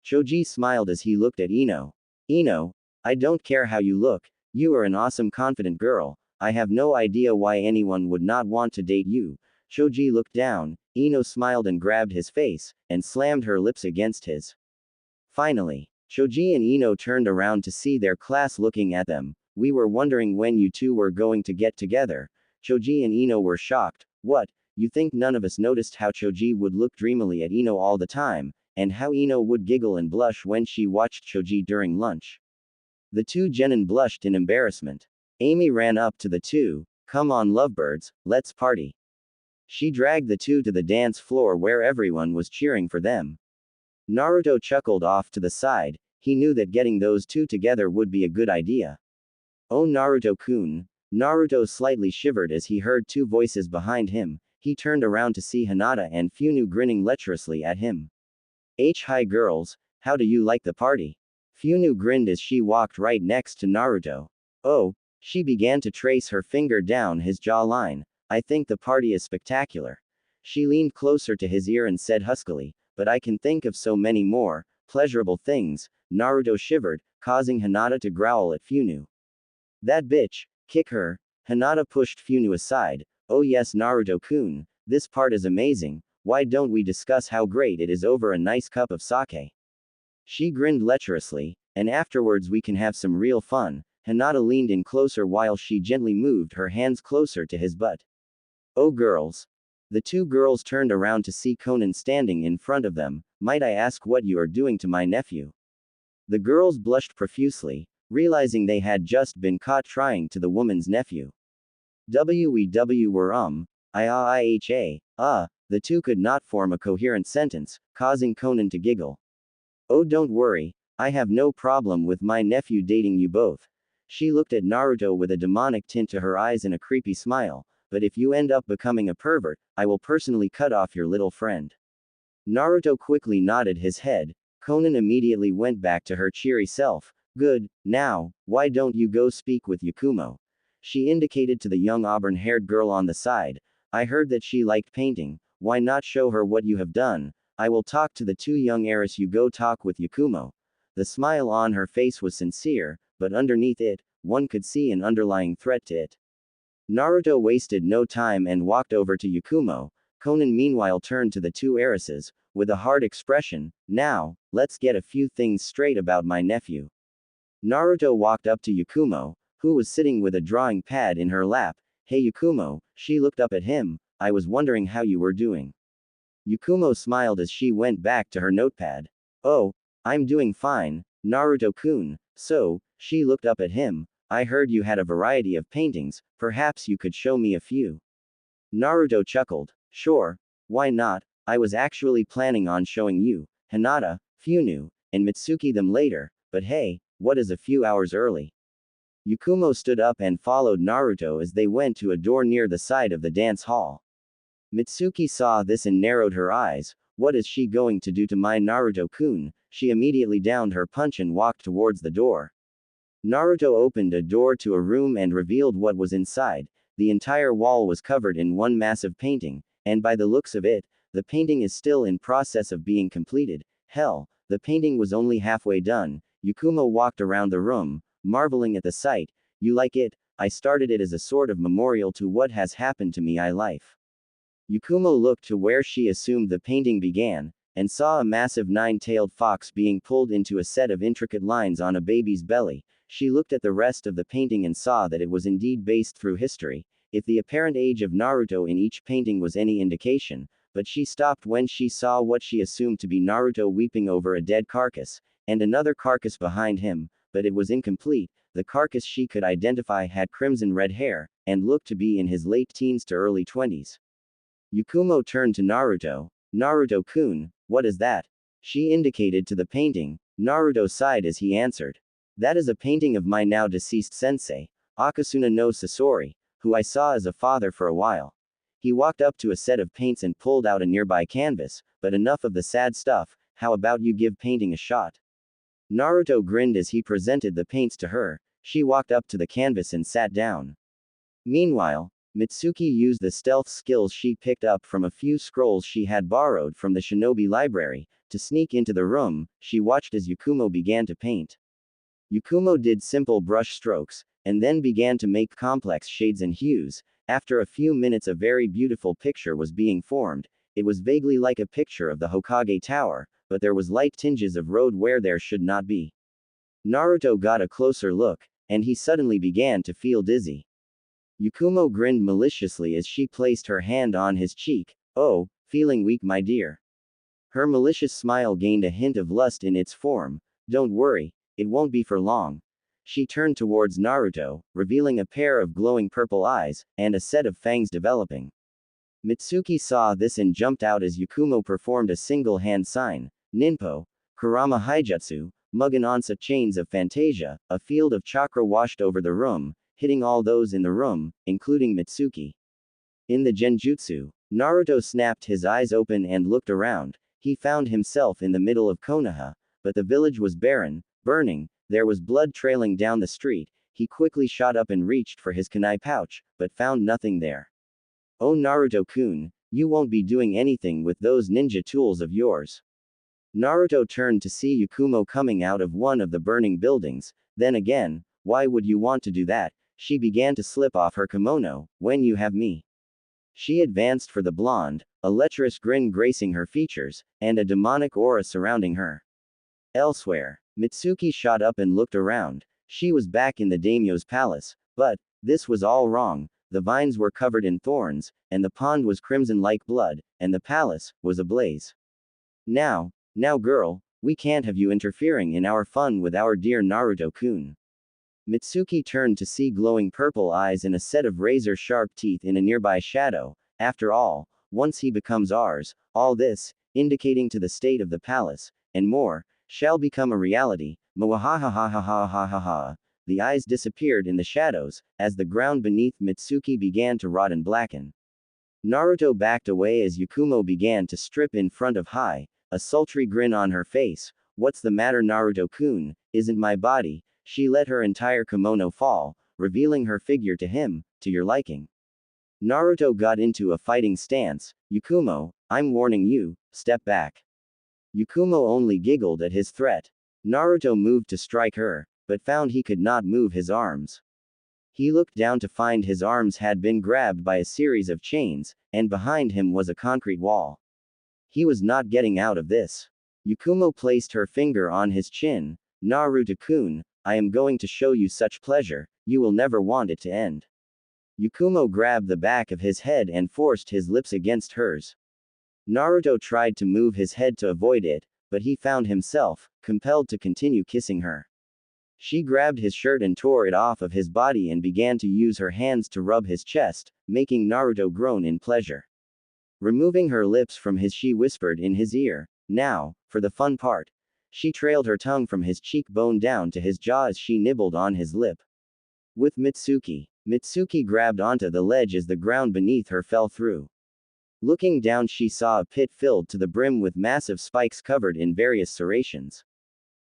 Choji smiled as he looked at Ino. Ino, I don't care how you look, you are an awesome confident girl, I have no idea why anyone would not want to date you. Choji looked down, Ino smiled and grabbed his face, and slammed her lips against his. Finally, Choji and Ino turned around to see their class looking at them. We were wondering when you two were going to get together. Choji and Ino were shocked. What, you think none of us noticed how Choji would look dreamily at Ino all the time, and how Ino would giggle and blush when she watched Choji during lunch? The two genin blushed in embarrassment. Amy ran up to the two. Come on, lovebirds, let's party. She dragged the two to the dance floor where everyone was cheering for them. Naruto chuckled off to the side. He knew that getting those two together would be a good idea. Oh, Naruto-kun. Naruto slightly shivered as he heard two voices behind him. He turned around to see Hinata and Funu grinning lecherously at him. Hi girls, how do you like the party? Funu grinned as she walked right next to Naruto. Oh, she began to trace her finger down his jawline. I think the party is spectacular. She leaned closer to his ear and said huskily, but I can think of so many more pleasurable things. Naruto shivered, causing Hinata to growl at Funu. That bitch, kick her. Hinata pushed Funu aside. Oh yes, Naruto-kun, this part is amazing. Why don't we discuss how great it is over a nice cup of sake? She grinned lecherously, and afterwards we can have some real fun. Hinata leaned in closer while she gently moved her hands closer to his butt. Oh girls. The two girls turned around to see Conan standing in front of them. Might I ask what you are doing to my nephew? The girls blushed profusely, realizing they had just been caught trying to the woman's nephew. We were the two could not form a coherent sentence, causing Conan to giggle. Oh, don't worry, I have no problem with my nephew dating you both. She looked at Naruto with a demonic tint to her eyes and a creepy smile, but if you end up becoming a pervert, I will personally cut off your little friend. Naruto quickly nodded his head. Conan immediately went back to her cheery self. Good, now, why don't you go speak with Yakumo? She indicated to the young auburn-haired girl on the side. I heard that she liked painting, why not show her what you have done? I will talk to the two young heiresses. You go talk with Yakumo. The smile on her face was sincere, but underneath it, one could see an underlying threat to it. Naruto wasted no time and walked over to Yakumo. Conan meanwhile turned to the two heiresses, with a hard expression. Now, let's get a few things straight about my nephew. Naruto walked up to Yakumo, who was sitting with a drawing pad in her lap. Hey Yakumo, she looked up at him, I was wondering how you were doing. Yakumo smiled as she went back to her notepad. Oh, I'm doing fine, Naruto-kun. So, she looked up at him, I heard you had a variety of paintings, perhaps you could show me a few. Naruto chuckled. Sure, why not, I was actually planning on showing you, Hinata, Funu, and Mitsuki them later, but hey, what is a few hours early? Yakumo stood up and followed Naruto as they went to a door near the side of the dance hall. Mitsuki saw this and narrowed her eyes. What is she going to do to my Naruto-kun? She immediately downed her punch and walked towards the door. Naruto opened a door to a room and revealed what was inside. The entire wall was covered in one massive painting, and by the looks of it, the painting is still in process of being completed. Hell, the painting was only halfway done. Yakumo walked around the room, marveling at the sight. You like it? I started it as a sort of memorial to what has happened to me in life. Yakumo looked to where she assumed the painting began, and saw a massive nine-tailed fox being pulled into a set of intricate lines on a baby's belly. She looked at the rest of the painting and saw that it was indeed based through history, if the apparent age of Naruto in each painting was any indication, but she stopped when she saw what she assumed to be Naruto weeping over a dead carcass, and another carcass behind him, but it was incomplete. The carcass she could identify had crimson red hair, and looked to be in his late teens to early 20s. Yakumo turned to Naruto. Naruto-kun, what is that? She indicated to the painting. Naruto sighed as he answered. That is a painting of my now deceased sensei, Akasuna no Sasori, who I saw as a father for a while. He walked up to a set of paints and pulled out a nearby canvas, but enough of the sad stuff, how about you give painting a shot? Naruto grinned as he presented the paints to her. She walked up to the canvas and sat down. Meanwhile, Mitsuki used the stealth skills she picked up from a few scrolls she had borrowed from the shinobi library, to sneak into the room. She watched as Yakumo began to paint. Yakumo did simple brush strokes, and then began to make complex shades and hues. After a few minutes a very beautiful picture was being formed. It was vaguely like a picture of the Hokage Tower, but there was light tinges of road where there should not be. Naruto got a closer look, and he suddenly began to feel dizzy. Yakumo grinned maliciously as she placed her hand on his cheek. Oh, feeling weak my dear. Her malicious smile gained a hint of lust in its form. Don't worry, it won't be for long. She turned towards Naruto, revealing a pair of glowing purple eyes, and a set of fangs developing. Mitsuki saw this and jumped out as Yakumo performed a single hand sign. Ninpo, Kurama Haijutsu, Mugen Onsa chains of Fantasia, a field of chakra washed over the room, hitting all those in the room, including Mitsuki. In the genjutsu, Naruto snapped his eyes open and looked around. He found himself in the middle of Konoha, but the village was barren, burning, there was blood trailing down the street. He quickly shot up and reached for his kunai pouch, but found nothing there. Oh Naruto-kun, you won't be doing anything with those ninja tools of yours. Naruto turned to see Yakumo coming out of one of the burning buildings. Then again, why would you want to do that? She began to slip off her kimono. When you have me. She advanced for the blonde, a lecherous grin gracing her features, and a demonic aura surrounding her. Elsewhere, Mitsuki shot up and looked around. She was back in the daimyo's palace, but this was all wrong. The vines were covered in thorns, and the pond was crimson like blood, and the palace was ablaze. Now girl, we can't have you interfering in our fun with our dear Naruto-kun. Mitsuki turned to see glowing purple eyes and a set of razor-sharp teeth in a nearby shadow. After all, once he becomes ours, all this, indicating to the state of the palace, and more, shall become a reality. Mwahahahahahahaha. The eyes disappeared in the shadows, as the ground beneath Mitsuki began to rot and blacken. Naruto backed away as Yakumo began to strip in front of Hai, a sultry grin on her face. What's the matter, Naruto-kun? Isn't my body? She let her entire kimono fall, revealing her figure to him, to your liking. Naruto got into a fighting stance. Yakumo, I'm warning you, step back. Yakumo only giggled at his threat. Naruto moved to strike her, but found he could not move his arms. He looked down to find his arms had been grabbed by a series of chains, and behind him was a concrete wall. He was not getting out of this. Yakumo placed her finger on his chin. Naruto-kun, I am going to show you such pleasure, you will never want it to end. Yakumo grabbed the back of his head and forced his lips against hers. Naruto tried to move his head to avoid it, but he found himself compelled to continue kissing her. She grabbed his shirt and tore it off of his body and began to use her hands to rub his chest, making Naruto groan in pleasure. Removing her lips from his, she whispered in his ear, now, for the fun part. She trailed her tongue from his cheekbone down to his jaw as she nibbled on his lip. With Mitsuki grabbed onto the ledge as the ground beneath her fell through. Looking down, she saw a pit filled to the brim with massive spikes covered in various serrations.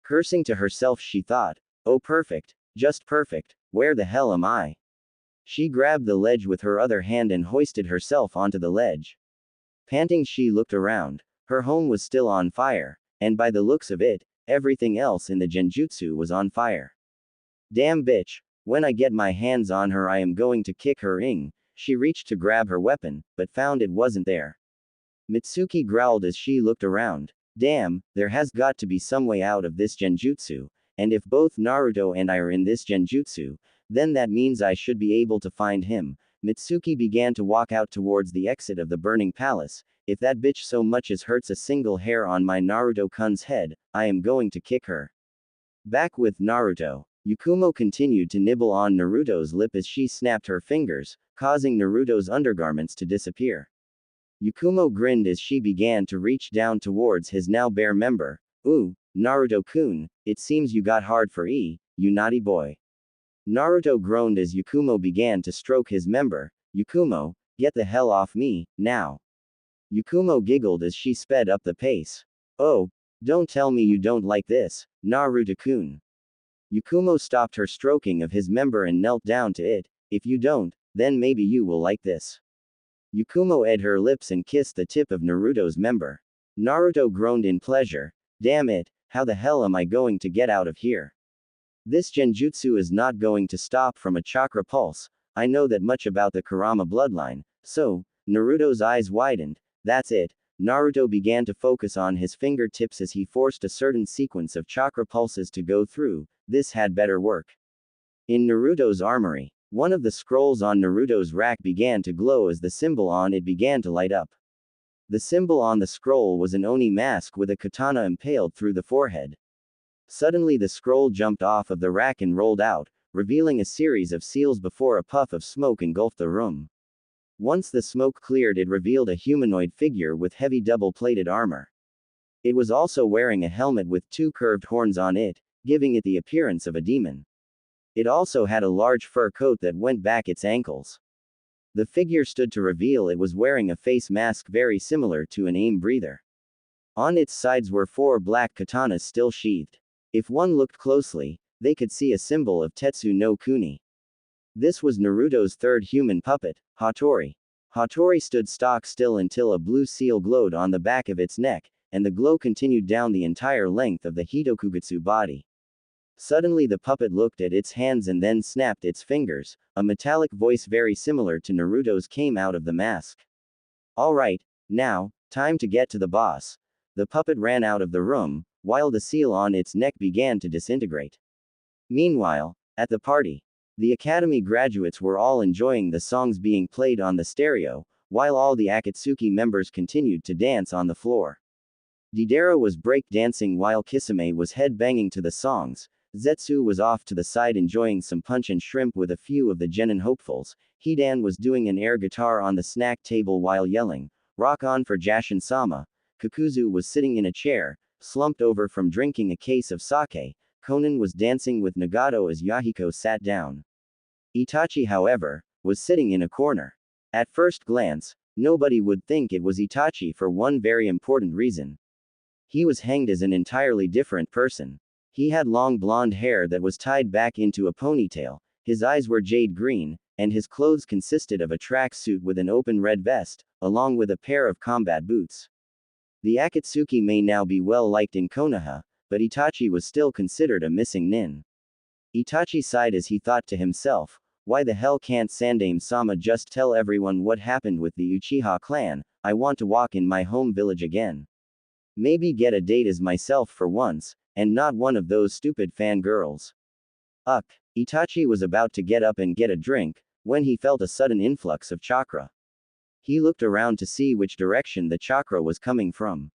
Cursing to herself, she thought, oh perfect, just perfect, where the hell am I? She grabbed the ledge with her other hand and hoisted herself onto the ledge. Panting, she looked around. Her home was still on fire, and by the looks of it, everything else in the genjutsu was on fire. Damn bitch, when I get my hands on her I am going to kick her ing. She reached to grab her weapon, but found it wasn't there. Mitsuki growled as she looked around. Damn, there has got to be some way out of this genjutsu, and if both Naruto and I are in this genjutsu, then that means I should be able to find him. Mitsuki began to walk out towards the exit of the burning palace. If that bitch so much as hurts a single hair on my Naruto-kun's head, I am going to kick her. Back with Naruto. Yakumo continued to nibble on Naruto's lip as she snapped her fingers, causing Naruto's undergarments to disappear. Yakumo grinned as she began to reach down towards his now bare member. Ooh, Naruto-kun, it seems you got hard for you naughty boy. Naruto groaned as Yakumo began to stroke his member. Yakumo, get the hell off me, now. Yakumo giggled as she sped up the pace. Oh, don't tell me you don't like this, Naruto-kun. Yakumo stopped her stroking of his member and knelt down to it. If you don't, then maybe you will like this. Yakumo ate her lips and kissed the tip of Naruto's member. Naruto groaned in pleasure. Damn it, how the hell am I going to get out of here? This genjutsu is not going to stop from a chakra pulse. I know that much about the Kurama bloodline. So, Naruto's eyes widened. That's it. Naruto began to focus on his fingertips as he forced a certain sequence of chakra pulses to go through. This had better work. In Naruto's armory, one of the scrolls on Naruto's rack began to glow as the symbol on it began to light up. The symbol on the scroll was an Oni mask with a katana impaled through the forehead. Suddenly the scroll jumped off of the rack and rolled out, revealing a series of seals before a puff of smoke engulfed the room. Once the smoke cleared, it revealed a humanoid figure with heavy double-plated armor. It was also wearing a helmet with two curved horns on it, giving it the appearance of a demon. It also had a large fur coat that went back its ankles. The figure stood to reveal it was wearing a face mask very similar to an aim breather. On its sides were four black katanas still sheathed. If one looked closely, they could see a symbol of Tetsu no Kuni. This was Naruto's third human puppet, Hattori. Hattori stood stock still until a blue seal glowed on the back of its neck, and the glow continued down the entire length of the Hitokugutsu body. Suddenly the puppet looked at its hands and then snapped its fingers. A metallic voice very similar to Naruto's came out of the mask. Alright, now, time to get to the boss. The puppet ran out of the room, while the seal on its neck began to disintegrate. Meanwhile, at the party, the academy graduates were all enjoying the songs being played on the stereo, while all the Akatsuki members continued to dance on the floor. Deidara was break dancing while Kisame was head-banging to the songs. Zetsu was off to the side enjoying some punch and shrimp with a few of the genin hopefuls. Hidan was doing an air guitar on the snack table while yelling, "Rock on for Jashin-sama." Kakuzu was sitting in a chair, slumped over from drinking a case of sake. Konan was dancing with Nagato as Yahiko sat down. Itachi, however, was sitting in a corner. At first glance, nobody would think it was Itachi for one very important reason. He was hanged as an entirely different person. He had long blonde hair that was tied back into a ponytail, his eyes were jade green, and his clothes consisted of a track suit with an open red vest, along with a pair of combat boots. The Akatsuki may now be well liked in Konoha, but Itachi was still considered a missing nin. Itachi sighed as he thought to himself, why the hell can't Sandaime-sama just tell everyone what happened with the Uchiha clan? I want to walk in my home village again. Maybe get a date as myself for once, and not one of those stupid fangirls. Itachi was about to get up and get a drink, when he felt a sudden influx of chakra. He looked around to see which direction the chakra was coming from.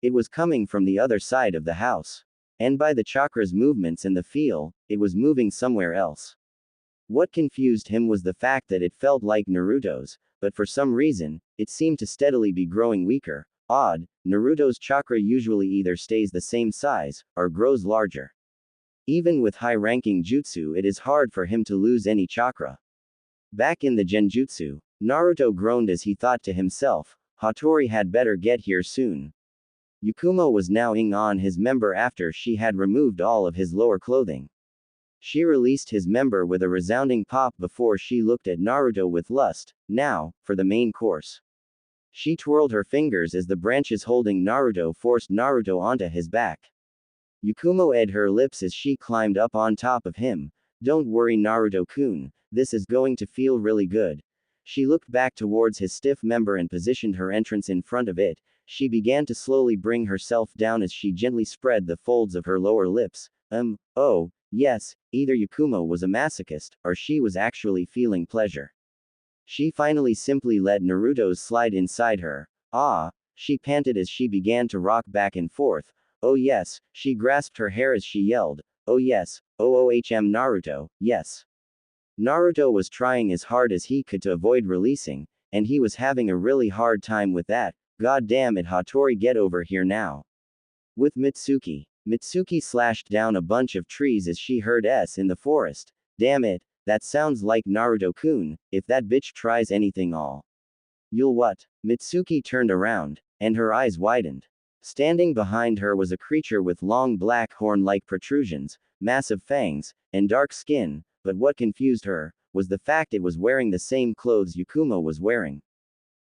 It was coming from the other side of the house. And by the chakra's movements and the feel, it was moving somewhere else. What confused him was the fact that it felt like Naruto's, but for some reason, it seemed to steadily be growing weaker. Odd, Naruto's chakra usually either stays the same size, or grows larger. Even with high-ranking jutsu, it is hard for him to lose any chakra. Back in the genjutsu, Naruto groaned as he thought to himself, Hattori had better get here soon. Yakumo was now ing on his member after she had removed all of his lower clothing. She released his member with a resounding pop before she looked at Naruto with lust. Now, for the main course. She twirled her fingers as the branches holding Naruto forced Naruto onto his back. Yakumo ed her lips as she climbed up on top of him. Don't worry Naruto-kun, this is going to feel really good. She looked back towards his stiff member and positioned her entrance in front of it. She began to slowly bring herself down as she gently spread the folds of her lower lips. Oh, yes, either Yakumo was a masochist, or she was actually feeling pleasure. She finally simply let Naruto's slide inside her. She panted as she began to rock back and forth. Oh yes, she grasped her hair as she yelled. Oh yes, OOHM Naruto, yes. Naruto was trying as hard as he could to avoid releasing, and he was having a really hard time with that. God damn it, Hattori, get over here now. With Mitsuki. Mitsuki slashed down a bunch of trees as she heard S in the forest. Damn it, that sounds like Naruto-kun, if that bitch tries anything you'll what? Mitsuki turned around, and her eyes widened. Standing behind her was a creature with long black horn-like protrusions, massive fangs, and dark skin, but what confused her was the fact it was wearing the same clothes Yakumo was wearing.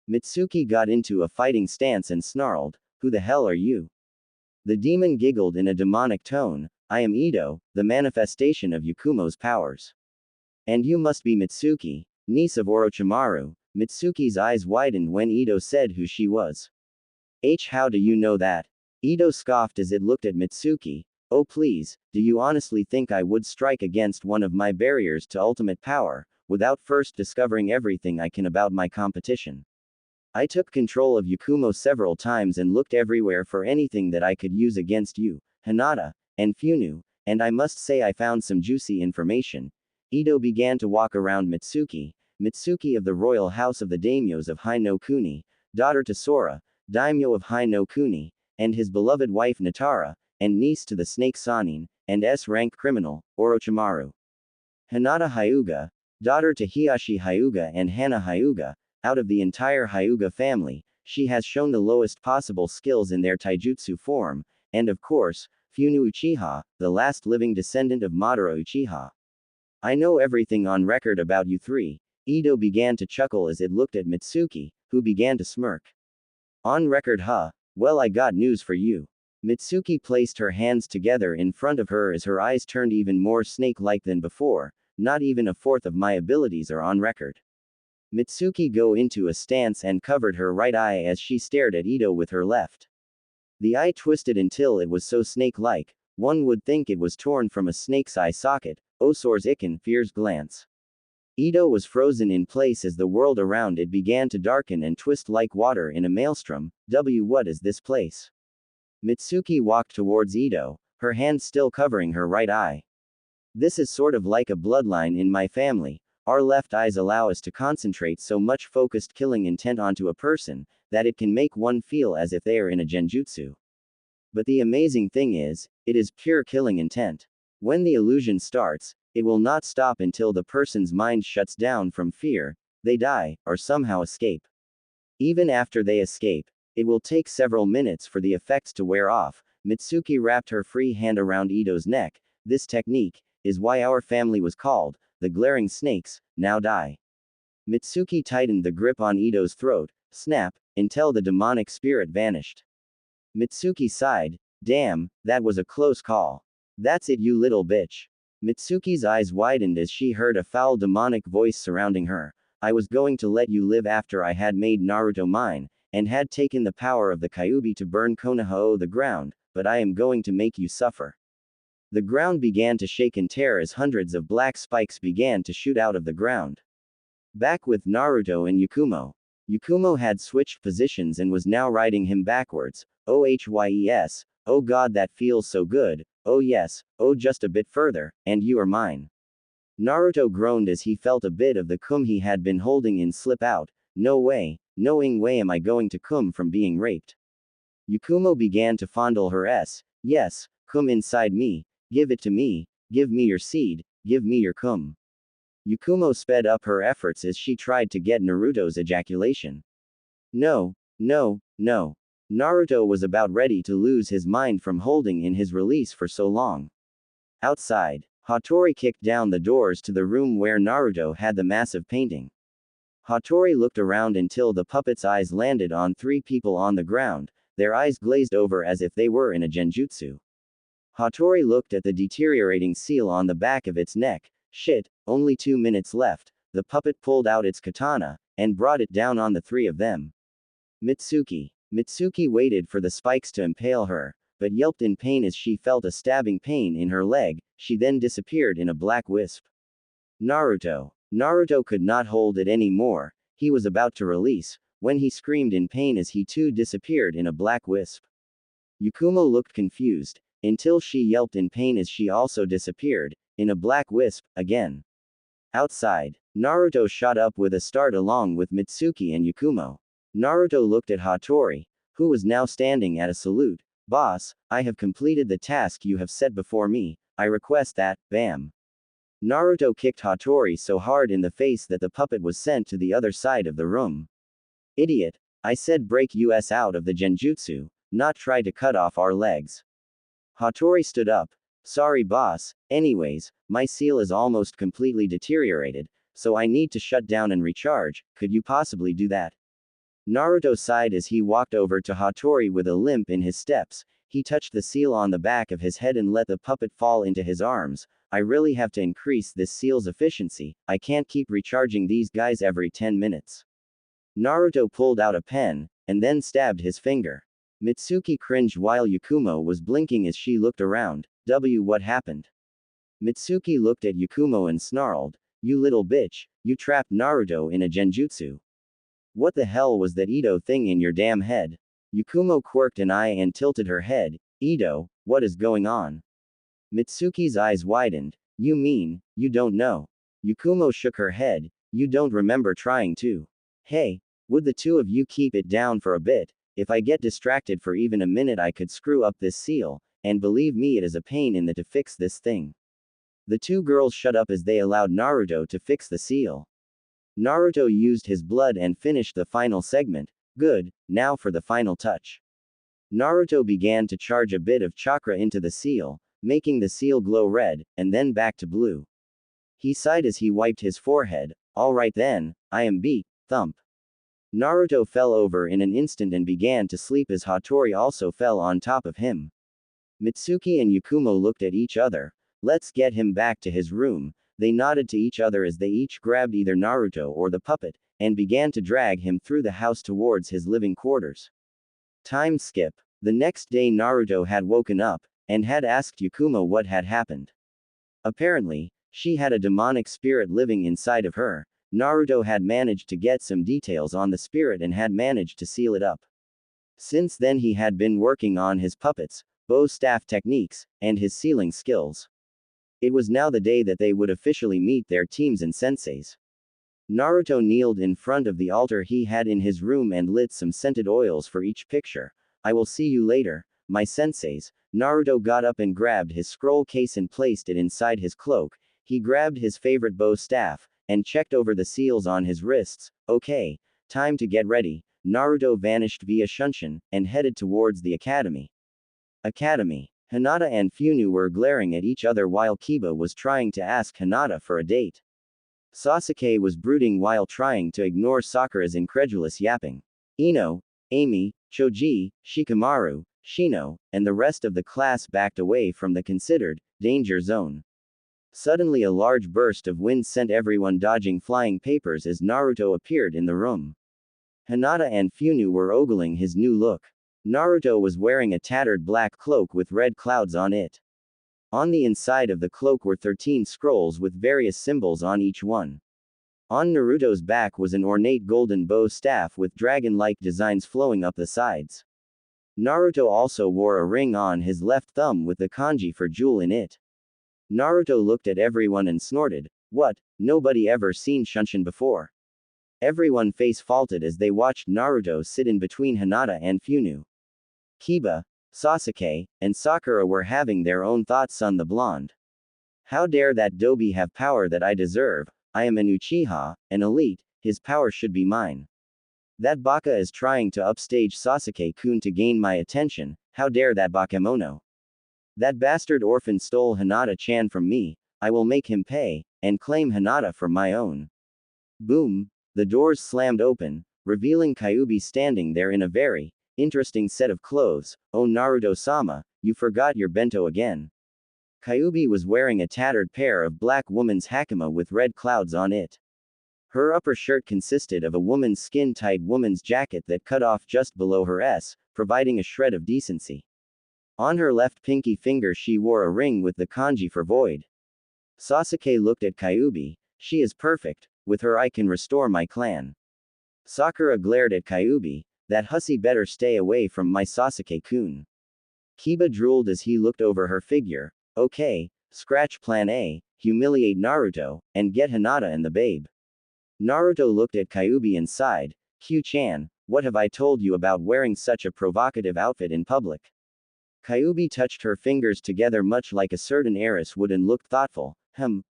Mitsuki got into a fighting stance and snarled, "Who the hell are you?" The demon giggled in a demonic tone, "I am Ito, the manifestation of Yakumo's powers. And you must be Mitsuki, niece of Orochimaru." Mitsuki's eyes widened when Ito said who she was. How do you know that? Ito scoffed as it looked at Mitsuki. Oh please, do you honestly think I would strike against one of my barriers to ultimate power, without first discovering everything I can about my competition? I took control of Yakumo several times and looked everywhere for anything that I could use against you, Hinata, and Funu, and I must say I found some juicy information. Ito began to walk around Mitsuki. Mitsuki of the royal house of the daimyos of Hai no Kuni, daughter to Sora, daimyo of Hai no Kuni, and his beloved wife Natara, and niece to the snake Sanin, and S-rank criminal, Orochimaru. Hinata Hyuga, daughter to Hiyashi Hyuga and Hana Hyuga. Out of the entire Hyuga family, she has shown the lowest possible skills in their taijutsu form, and of course, Funu Uchiha, the last living descendant of Madara Uchiha. I know everything on record about you three. Ito began to chuckle as it looked at Mitsuki, who began to smirk. On record, huh? Well, I got news for you. Mitsuki placed her hands together in front of her as her eyes turned even more snake-like than before. Not even a fourth of my abilities are on record. Mitsuki go into a stance and covered her right eye as she stared at Ito with her left. The eye twisted until it was so snake-like. One would think it was torn from a snake's eye socket. Osor's Iken fears glance. Ito was frozen in place as the world around it began to darken and twist like water in a maelstrom. What is this place? Mitsuki walked towards Ito, her hand still covering her right eye. This is sort of like a bloodline in my family. Our left eyes allow us to concentrate so much focused killing intent onto a person, that it can make one feel as if they are in a genjutsu. But the amazing thing is, it is pure killing intent. When the illusion starts, it will not stop until the person's mind shuts down from fear, they die, or somehow escape. Even after they escape, it will take several minutes for the effects to wear off. Mitsuki wrapped her free hand around Ito's neck. This technique is why our family was called the glaring snakes. Now die. Mitsuki tightened the grip on Ito's throat, snap, until the demonic spirit vanished. Mitsuki sighed, damn, that was a close call. That's it, you little bitch. Mitsuki's eyes widened as she heard a foul demonic voice surrounding her. I was going to let you live after I had made Naruto mine, and had taken the power of the Kyuubi to burn Konoha the ground, but I am going to make you suffer. The ground began to shake and tear as hundreds of black spikes began to shoot out of the ground. Back with Naruto and Yakumo. Yakumo had switched positions and was now riding him backwards. OHYES, oh god, that feels so good. Oh yes, oh just a bit further, and you are mine. Naruto groaned as he felt a bit of the cum he had been holding in slip out. No way am I going to cum from being raped. Yakumo began to fondle her yes, cum inside me, give it to me, give me your seed, give me your cum. Yakumo sped up her efforts as she tried to get Naruto's ejaculation. No. Naruto was about ready to lose his mind from holding in his release for so long. Outside, Hattori kicked down the doors to the room where Naruto had the massive painting. Hattori looked around until the puppet's eyes landed on three people on the ground, their eyes glazed over as if they were in a genjutsu. Hattori looked at the deteriorating seal on the back of its neck. Shit, only 2 minutes left. The puppet pulled out its katana, and brought it down on the three of them. Mitsuki waited for the spikes to impale her, but yelped in pain as she felt a stabbing pain in her leg. She then disappeared in a black wisp. Naruto could not hold it anymore. He was about to release, when he screamed in pain as he too disappeared in a black wisp. Yakumo looked confused, until she yelped in pain as she also disappeared, in a black wisp, again. Outside, Naruto shot up with a start along with Mitsuki and Yakumo. Naruto looked at Hattori, who was now standing at a salute. Boss, I have completed the task you have set before me, I request that, bam. Naruto kicked Hattori so hard in the face that the puppet was sent to the other side of the room. Idiot, I said break us out of the genjutsu, not try to cut off our legs. Hattori stood up. Sorry boss, anyways, my seal is almost completely deteriorated, so I need to shut down and recharge, could you possibly do that? Naruto sighed as he walked over to Hattori with a limp in his steps. He touched the seal on the back of his head and let the puppet fall into his arms. I really have to increase this seal's efficiency, I can't keep recharging these guys every 10 minutes. Naruto pulled out a pen, and then stabbed his finger. Mitsuki cringed while Yakumo was blinking as she looked around. What happened? Mitsuki looked at Yakumo and snarled, you little bitch, you trapped Naruto in a genjutsu. What the hell was that Ito thing in your damn head? Yakumo quirked an eye and tilted her head. Ito, what is going on? Mitsuki's eyes widened. You mean, you don't know? Yakumo shook her head. You don't remember trying to. Hey, would the two of you keep it down for a bit? If I get distracted for even a minute I could screw up this seal, and believe me it is a pain in the to fix this thing. The two girls shut up as they allowed Naruto to fix the seal. Naruto used his blood and finished the final segment. Good, now for the final touch. Naruto began to charge a bit of chakra into the seal, making the seal glow red, and then back to blue. He sighed as he wiped his forehead. Alright then, I am beat, thump. Naruto fell over in an instant and began to sleep as Hattori also fell on top of him. Mitsuki and Yakumo looked at each other. Let's get him back to his room. They nodded to each other as they each grabbed either Naruto or the puppet, and began to drag him through the house towards his living quarters. Time skip. The next day Naruto had woken up, and had asked Yukuma what had happened. Apparently, she had a demonic spirit living inside of her. Naruto had managed to get some details on the spirit and had managed to seal it up. Since then he had been working on his puppets, bow staff techniques, and his sealing skills. It was now the day that they would officially meet their teams and senseis. Naruto kneeled in front of the altar he had in his room and lit some scented oils for each picture. I will see you later, my senseis. Naruto got up and grabbed his scroll case and placed it inside his cloak. He grabbed his favorite bow staff, and checked over the seals on his wrists. Okay, time to get ready. Naruto vanished via Shunshin, and headed towards the academy. Academy. Hinata and Funu were glaring at each other while Kiba was trying to ask Hinata for a date. Sasuke was brooding while trying to ignore Sakura's incredulous yapping. Ino, Amy, Choji, Shikamaru, Shino, and the rest of the class backed away from the considered danger zone. Suddenly a large burst of wind sent everyone dodging flying papers as Naruto appeared in the room. Hinata and Funu were ogling his new look. Naruto was wearing a tattered black cloak with red clouds on it. On the inside of the cloak were 13 scrolls with various symbols on each one. On Naruto's back was an ornate golden bow staff with dragon-like designs flowing up the sides. Naruto also wore a ring on his left thumb with the kanji for jewel in it. Naruto looked at everyone and snorted, "What, nobody ever seen Shunshin before?" Everyone face-faulted as they watched Naruto sit in between Hinata and Funu. Kiba, Sasuke, and Sakura were having their own thoughts on the blonde. How dare that Dobi have power that I deserve? I am an Uchiha, an elite, his power should be mine. That baka is trying to upstage Sasuke-kun to gain my attention, how dare that bakemono? That bastard orphan stole Hinata-chan from me, I will make him pay, and claim Hinata for my own. Boom! The doors slammed open, revealing Kyuubi standing there in a very interesting set of clothes. Oh Naruto-sama, you forgot your bento again. Kyuubi was wearing a tattered pair of black woman's hakama with red clouds on it. Her upper shirt consisted of a woman's skin-tight woman's jacket that cut off just below her S, providing a shred of decency. On her left pinky finger she wore a ring with the kanji for void. Sasuke looked at Kyuubi. She is perfect, with her I can restore my clan. Sakura glared at Kyuubi. That hussy better stay away from my Sasuke-kun. Kiba drooled as he looked over her figure. Okay, scratch plan A, humiliate Naruto, and get Hinata and the babe. Naruto looked at Kyuubi and sighed. Q-chan, what have I told you about wearing such a provocative outfit in public? Kyuubi touched her fingers together much like a certain heiress would and looked thoughtful.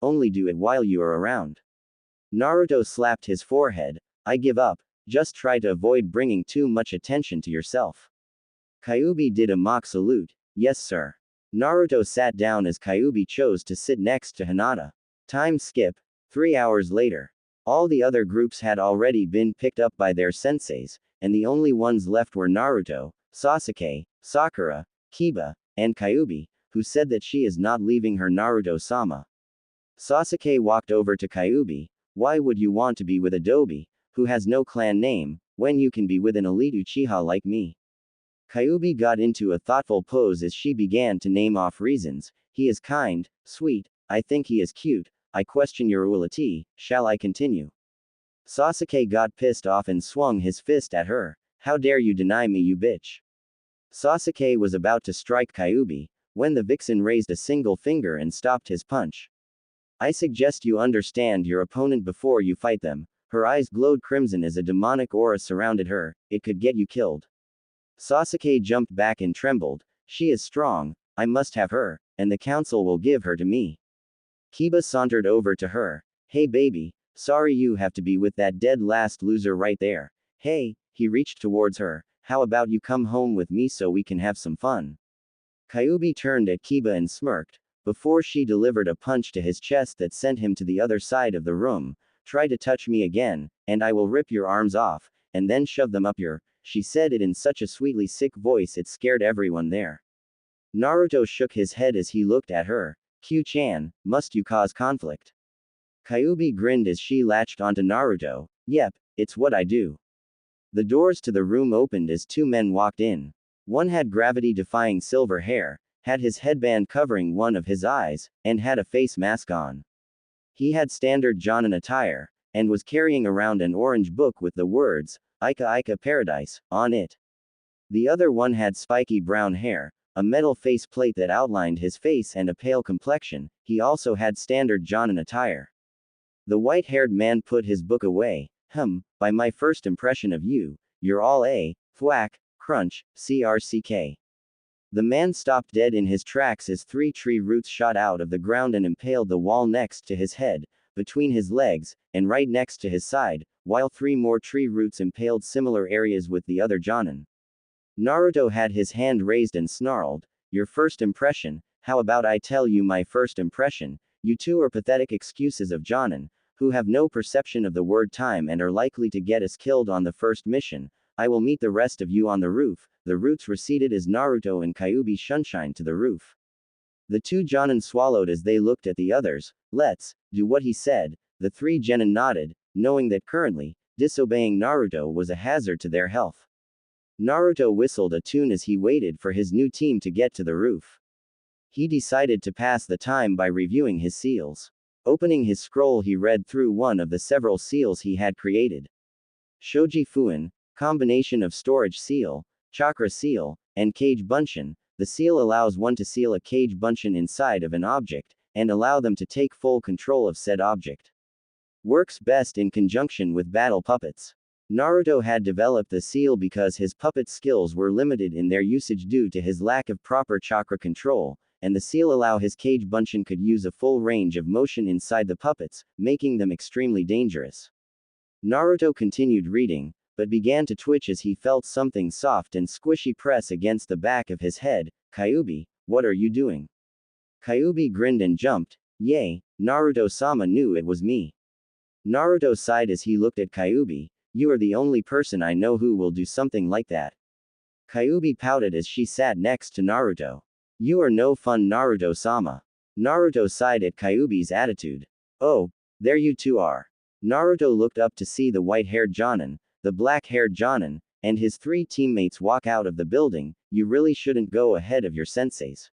Only do it while you are around. Naruto slapped his forehead. I give up. Just try to avoid bringing too much attention to yourself. Kyuubi did a mock salute. Yes sir. Naruto sat down as Kyuubi chose to sit next to Hinata. Time skip. 3 hours later. All the other groups had already been picked up by their senseis, and the only ones left were Naruto, Sasuke, Sakura, Kiba, and Kyuubi, who said that she is not leaving her Naruto-sama. Sasuke walked over to Kyuubi. Why would you want to be with a Dobi, who has no clan name, when you can be with an elite Uchiha like me? Kyuubi got into a thoughtful pose as she began to name off reasons. He is kind, sweet, I think he is cute, I question your ability, shall I continue? Sasuke got pissed off and swung his fist at her. How dare you deny me, you bitch? Sasuke was about to strike Kyuubi, when the vixen raised a single finger and stopped his punch. I suggest you understand your opponent before you fight them. Her eyes glowed crimson as a demonic aura surrounded her, it could get you killed. Sasuke jumped back and trembled. She is strong, I must have her, and the council will give her to me. Kiba sauntered over to her. Hey baby, sorry you have to be with that dead last loser right there. Hey, he reached towards her, how about you come home with me so we can have some fun? Kyuubi turned at Kiba and smirked, before she delivered a punch to his chest that sent him to the other side of the room. Try to touch me again, and I will rip your arms off, and then shove them up your. She said it in such a sweetly sick voice it scared everyone there. Naruto shook his head as he looked at her. Q-chan, must you cause conflict? Kyuubi grinned as she latched onto Naruto. Yep, it's what I do. The doors to the room opened as two men walked in. One had gravity-defying silver hair, had his headband covering one of his eyes, and had a face mask on. He had standard Jonin attire, and was carrying around an orange book with the words, Ika Ika Paradise, on it. The other one had spiky brown hair, a metal face plate that outlined his face and a pale complexion. He also had standard Jonin attire. The white-haired man put his book away. By my first impression of you, you're all a, thwack, crunch, crck. The man stopped dead in his tracks as 3 tree roots shot out of the ground and impaled the wall next to his head, between his legs, and right next to his side, while 3 more tree roots impaled similar areas with the other Jonin. Naruto had his hand raised and snarled, your first impression, how about I tell you my first impression? You two are pathetic excuses of Jonin, who have no perception of the word time and are likely to get us killed on the first mission. I will meet the rest of you on the roof. The roots receded as Naruto and Kyuubi shunshine to the roof. The 2 Jonin swallowed as they looked at the others. Let's do what he said. The 3 genin nodded, knowing that currently, disobeying Naruto was a hazard to their health. Naruto whistled a tune as he waited for his new team to get to the roof. He decided to pass the time by reviewing his seals. Opening his scroll, he read through one of the several seals he had created. Shoji Fuin, combination of storage seal, chakra seal, and cage bunshin. The seal allows one to seal a cage bunshin inside of an object, and allow them to take full control of said object. Works best in conjunction with battle puppets. Naruto had developed the seal because his puppet skills were limited in their usage due to his lack of proper chakra control, and the seal allow his cage bunshin could use a full range of motion inside the puppets, making them extremely dangerous. Naruto continued reading, but began to twitch as he felt something soft and squishy press against the back of his head. Kyuubi, what are you doing? Kyuubi grinned and jumped. Yay, Naruto-sama knew it was me. Naruto sighed as he looked at Kyuubi. You are the only person I know who will do something like that. Kyuubi pouted as she sat next to Naruto. You are no fun, Naruto-sama. Naruto sighed at Kyuubi's attitude. Oh, there you two are. Naruto looked up to see the white-haired Jonin, the black-haired Jonin, and his 3 teammates walk out of the building. You really shouldn't go ahead of your senseis.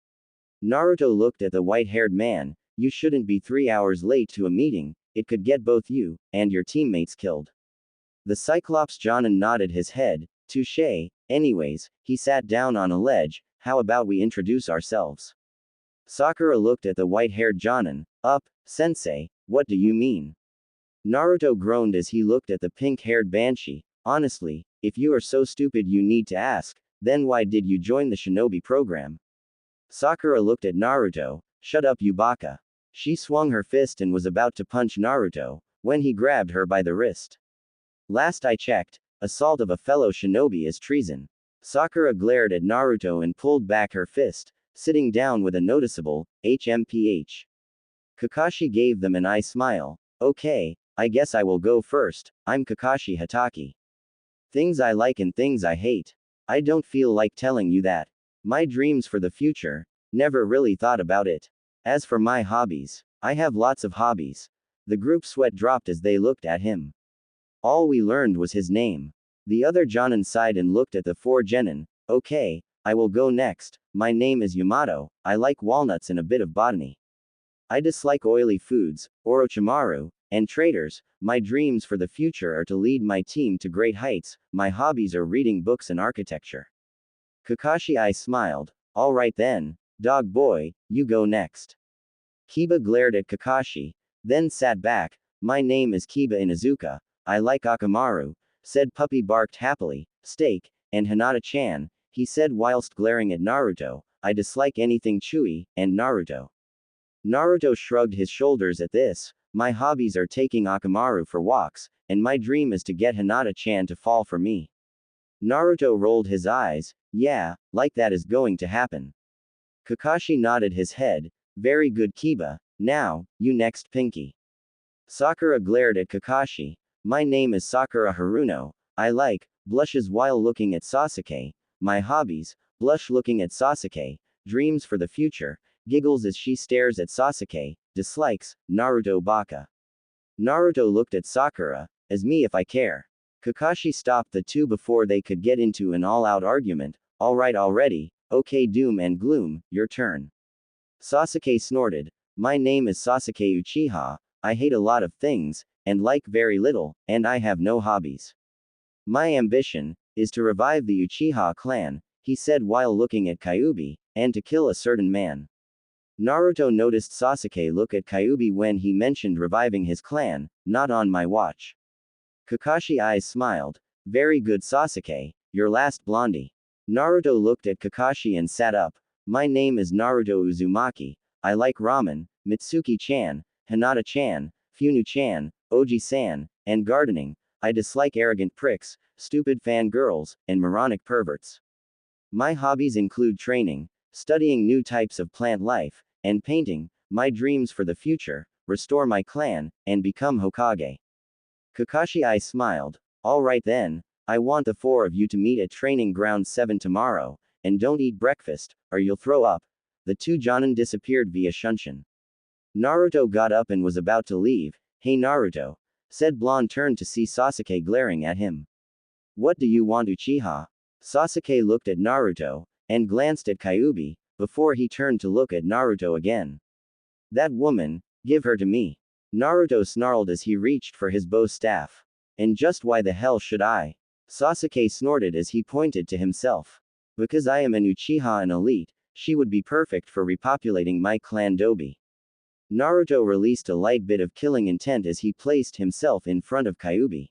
Naruto looked at the white-haired man. You shouldn't be 3 hours late to a meeting. It could get both you and your teammates killed. The Cyclops Jonin nodded his head. Touché. Anyways, he sat down on a ledge. How about we introduce ourselves? Sakura looked at the white-haired Jonin. Sensei, what do you mean? Naruto groaned as he looked at the pink-haired Banshee. Honestly, if you are so stupid you need to ask, then why did you join the shinobi program? Sakura looked at Naruto. Shut up, you baka. She swung her fist and was about to punch Naruto, when he grabbed her by the wrist. Last I checked, assault of a fellow shinobi is treason. Sakura glared at Naruto and pulled back her fist, sitting down with a noticeable, HMPH. Kakashi gave them an eye smile. Okay, I guess I will go first. I'm Kakashi Hatake. Things I like and things I hate. I don't feel like telling you that. My dreams for the future, never really thought about it. As for my hobbies, I have lots of hobbies. The group sweat dropped as they looked at him. All we learned was his name. The other Jonin sighed and looked at the 4 genin. Okay, I will go next. My name is Yamato. I like walnuts and a bit of botany. I dislike oily foods, Orochimaru, and traitors. My dreams for the future are to lead my team to great heights. My hobbies are reading books and architecture. Kakashi I smiled. Alright then, dog boy, you go next. Kiba glared at Kakashi, then sat back. My name is Kiba Inuzuka. I like Akamaru, said Puppy barked happily. Steak, and Hinata-chan, he said whilst glaring at Naruto. I dislike anything chewy, and Naruto. Naruto shrugged his shoulders at this. My hobbies are taking Akamaru for walks, and my dream is to get Hinata-chan to fall for me. Naruto rolled his eyes. Yeah, like that is going to happen. Kakashi nodded his head. Very good, Kiba. Now, you next, Pinky. Sakura glared at Kakashi. My name is Sakura Haruno. I like blushes while looking at Sasuke. My hobbies, blush looking at Sasuke. Dreams for the future, giggles as she stares at Sasuke. Dislikes, Naruto baka. Naruto looked at Sakura. As me if I care. Kakashi stopped the two before they could get into an all-out argument. Alright already, Okay, doom and gloom, your turn. Sasuke snorted. My name is Sasuke Uchiha, I hate a lot of things, and like very little, and I have no hobbies. My ambition is to revive the Uchiha clan, he said while looking at Kyuubi, and to kill a certain man. Naruto noticed Sasuke look at Kyuubi when he mentioned reviving his clan, not on my watch. Kakashi's eyes smiled. Very good Sasuke, your last blondie. Naruto looked at Kakashi and sat up. My name is Naruto Uzumaki, I like ramen, Mitsuki-chan, Hinata-chan, Funu-chan, Oji-san, and gardening. I dislike arrogant pricks, stupid fangirls, and moronic perverts. My hobbies include training, studying new types of plant life, and painting. My dreams for the future, restore my clan, and become Hokage. Kakashi smiled. Alright then, I want the four of you to meet at Training Ground 7 tomorrow, and don't eat breakfast, or you'll throw up. The two Jonin disappeared via Shunshin. Naruto got up and was about to leave. Hey Naruto, said Blonde turned to see Sasuke glaring at him. What do you want Uchiha? Sasuke looked at Naruto, and glanced at Kyuubi, before he turned to look at Naruto again. That woman, give her to me. Naruto snarled as he reached for his bow staff. And just why the hell should I? Sasuke snorted as he pointed to himself. Because I am an Uchiha and elite, she would be perfect for repopulating my clan Dobi. Naruto released a light bit of killing intent as he placed himself in front of Kyuubi.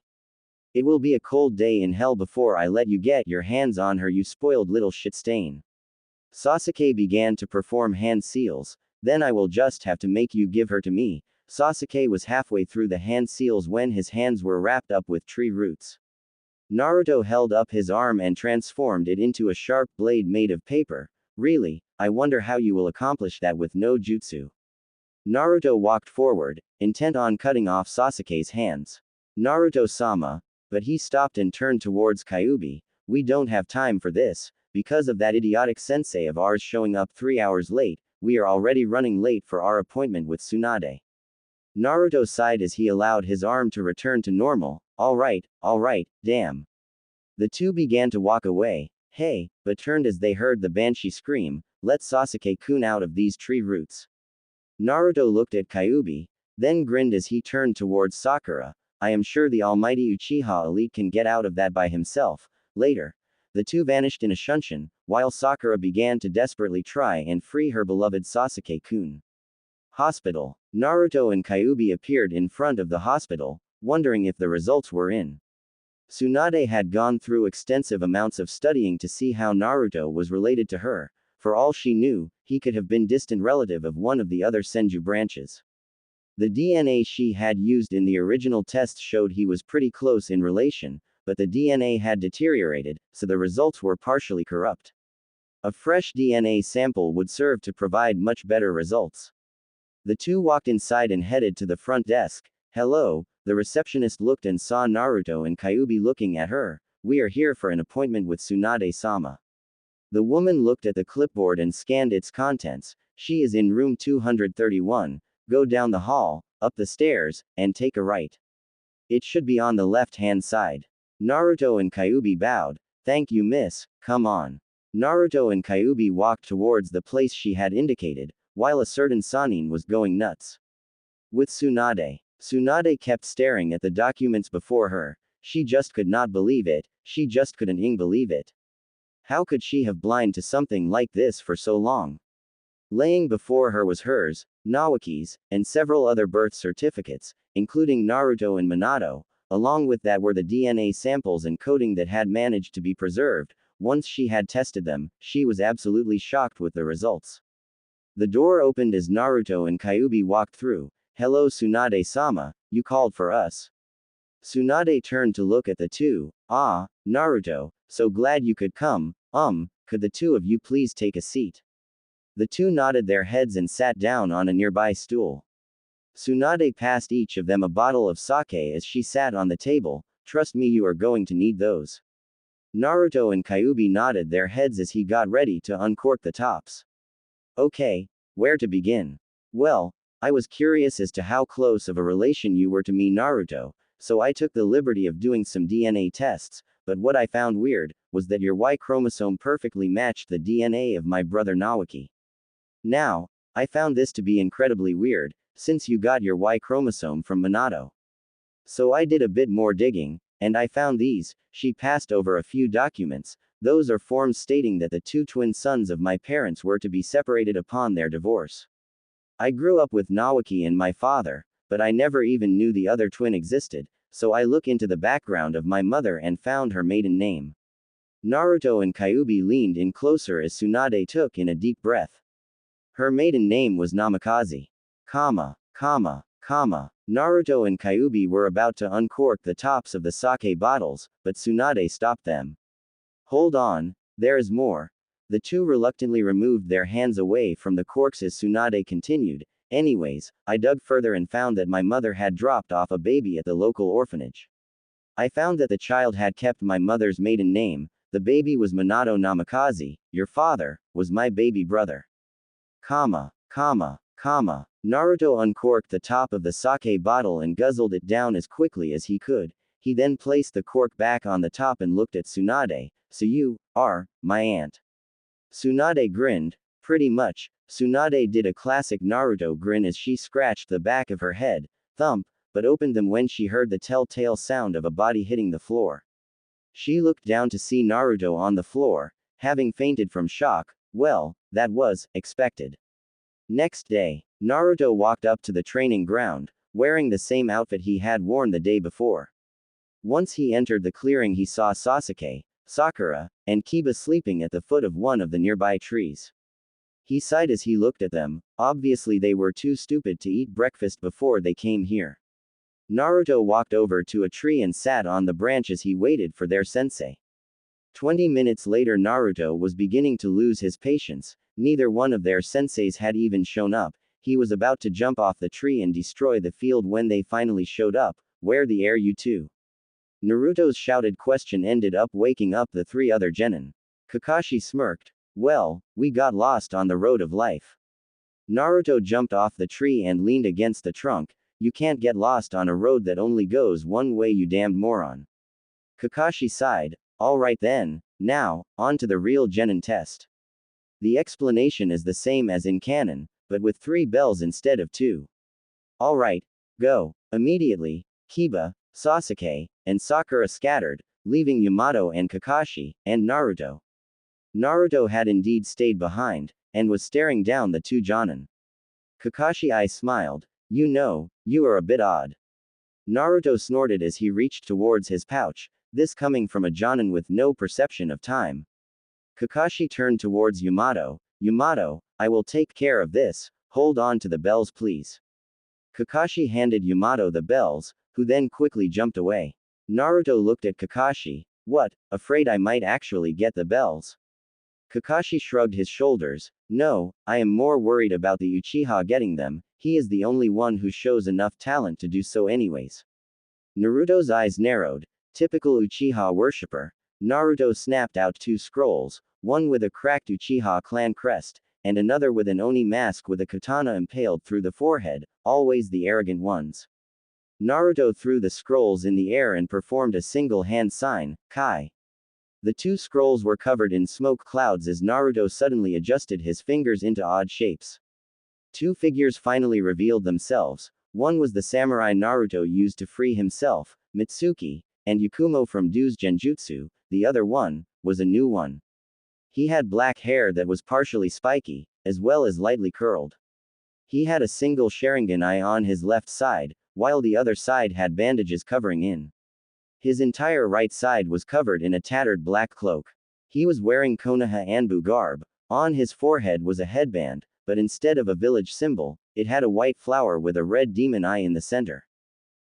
It will be a cold day in hell before I let you get your hands on her, you spoiled little shit stain. Sasuke began to perform hand seals. Then I will just have to make you give her to me. Sasuke was halfway through the hand seals when his hands were wrapped up with tree roots. Naruto held up his arm and transformed it into a sharp blade made of paper. Really, I wonder how you will accomplish that with no jutsu. Naruto walked forward, intent on cutting off Sasuke's hands. Naruto-sama, but he stopped and turned towards Kyuubi. We don't have time for this, because of that idiotic sensei of ours showing up 3 hours late, we are already running late for our appointment with Tsunade. Naruto sighed as he allowed his arm to return to normal. Alright, damn. The two began to walk away, hey, but turned as they heard the Banshee scream, let Sasuke-kun out of these tree roots. Naruto looked at Kyuubi, then grinned as he turned towards Sakura. I am sure the almighty Uchiha elite can get out of that by himself. Later, the two vanished in a Shunshin, while Sakura began to desperately try and free her beloved Sasuke-kun. Hospital. Naruto and Kyuubi appeared in front of the hospital, wondering if the results were in. Tsunade had gone through extensive amounts of studying to see how Naruto was related to her. For all she knew, he could have been distant relative of one of the other Senju branches. The DNA she had used in the original test showed he was pretty close in relation, but the DNA had deteriorated, so the results were partially corrupt. A fresh DNA sample would serve to provide much better results. The two walked inside and headed to the front desk. Hello, the receptionist looked and saw Naruto and Kyuubi looking at her. We are here for an appointment with Tsunade-sama. The woman looked at the clipboard and scanned its contents. She is in room 231. Go down the hall, up the stairs, and take a right. It should be on the left-hand side. Naruto and Kyuubi bowed. Thank you, miss, come on. Naruto and Kyuubi walked towards the place she had indicated, while a certain Sanin was going nuts. With Tsunade. Tsunade kept staring at the documents before her. She just could not believe it, she just couldn't believe it. How could she have blind to something like this for so long? Laying before her was hers, Naoki's, and several other birth certificates, including Naruto and Minato. Along with that were the DNA samples and coding that had managed to be preserved. Once she had tested them, she was absolutely shocked with the results. The door opened as Naruto and Kyuubi walked through. Hello Tsunade-sama, you called for us. Tsunade turned to look at the two. Ah, Naruto, so glad you could come. Could the two of you please take a seat? The two nodded their heads and sat down on a nearby stool. Tsunade passed each of them a bottle of sake as she sat on the table. Trust me, you are going to need those. Naruto and Kyuubi nodded their heads as he got ready to uncork the tops. Okay, where to begin? Well, I was curious as to how close of a relation you were to me, Naruto, so I took the liberty of doing some DNA tests, but what I found weird was that your Y chromosome perfectly matched the DNA of my brother Naoki. Now, I found this to be incredibly weird, since you got your Y chromosome from Minato. So I did a bit more digging, and I found these. She passed over a few documents. Those are forms stating that the two twin sons of my parents were to be separated upon their divorce. I grew up with Naoki and my father, but I never even knew the other twin existed, so I look into the background of my mother and found her maiden name. Naruto and Kyuubi leaned in closer as Tsunade took in a deep breath. Her maiden name was Namikaze. Naruto and Kyuubi were about to uncork the tops of the sake bottles, but Tsunade stopped them. Hold on, there is more. The two reluctantly removed their hands away from the corks as Tsunade continued. Anyways, I dug further and found that my mother had dropped off a baby at the local orphanage. I found that the child had kept my mother's maiden name. The baby was Minato Namikaze. Your father was my baby brother. Naruto uncorked the top of the sake bottle and guzzled it down as quickly as he could. He then placed the cork back on the top and looked at Tsunade. So you are my aunt. Tsunade grinned. Pretty much. Tsunade did a classic Naruto grin as she scratched the back of her head, thump, but opened them when she heard the telltale sound of a body hitting the floor. She looked down to see Naruto on the floor, having fainted from shock. Well, that was expected. Next day, Naruto walked up to the training ground, wearing the same outfit he had worn the day before. Once he entered the clearing, he saw Sasuke, Sakura, and Kiba sleeping at the foot of one of the nearby trees. He sighed as he looked at them. Obviously they were too stupid to eat breakfast before they came here. Naruto walked over to a tree and sat on the branch as he waited for their sensei. 20 minutes later, Naruto was beginning to lose his patience. Neither one of their senseis had even shown up. He was about to jump off the tree and destroy the field when they finally showed up. Where the are you two? Naruto's shouted question ended up waking up the three other genin. Kakashi smirked. Well, we got lost on the road of life. Naruto jumped off the tree and leaned against the trunk. You can't get lost on a road that only goes one way, you damned moron. Kakashi sighed. Alright then, now, on to the real genin test. The explanation is the same as in canon, but with 3 bells instead of 2. Alright, go. Immediately, Kiba, Sasuke, and Sakura scattered, leaving Yamato and Kakashi, and Naruto. Naruto had indeed stayed behind, and was staring down the two Jonin. Kakashi I smiled. You know, you are a bit odd. Naruto snorted as he reached towards his pouch, this coming from a Jonin with no perception of time. Kakashi turned towards Yamato. Yamato, I will take care of this, hold on to the bells please. Kakashi handed Yamato the bells, who then quickly jumped away. Naruto looked at Kakashi. What, afraid I might actually get the bells? Kakashi shrugged his shoulders. No, I am more worried about the Uchiha getting them. He is the only one who shows enough talent to do so anyways. Naruto's eyes narrowed. Typical Uchiha worshipper. Naruto snapped out 2 scrolls, one with a cracked Uchiha clan crest, and another with an Oni mask with a katana impaled through the forehead, always the arrogant ones. Naruto threw the scrolls in the air and performed a single hand sign, Kai. The 2 scrolls were covered in smoke clouds as Naruto suddenly adjusted his fingers into odd shapes. 2 figures finally revealed themselves. One was the samurai Naruto used to free himself, Mitsuki, and Yakumo from Du's Genjutsu. The other one was a new one. He had black hair that was partially spiky, as well as lightly curled. He had a single Sharingan eye on his left side, while the other side had bandages covering in. His entire right side was covered in a tattered black cloak. He was wearing Konoha Anbu garb. On his forehead was a headband, but instead of a village symbol, it had a white flower with a red demon eye in the center.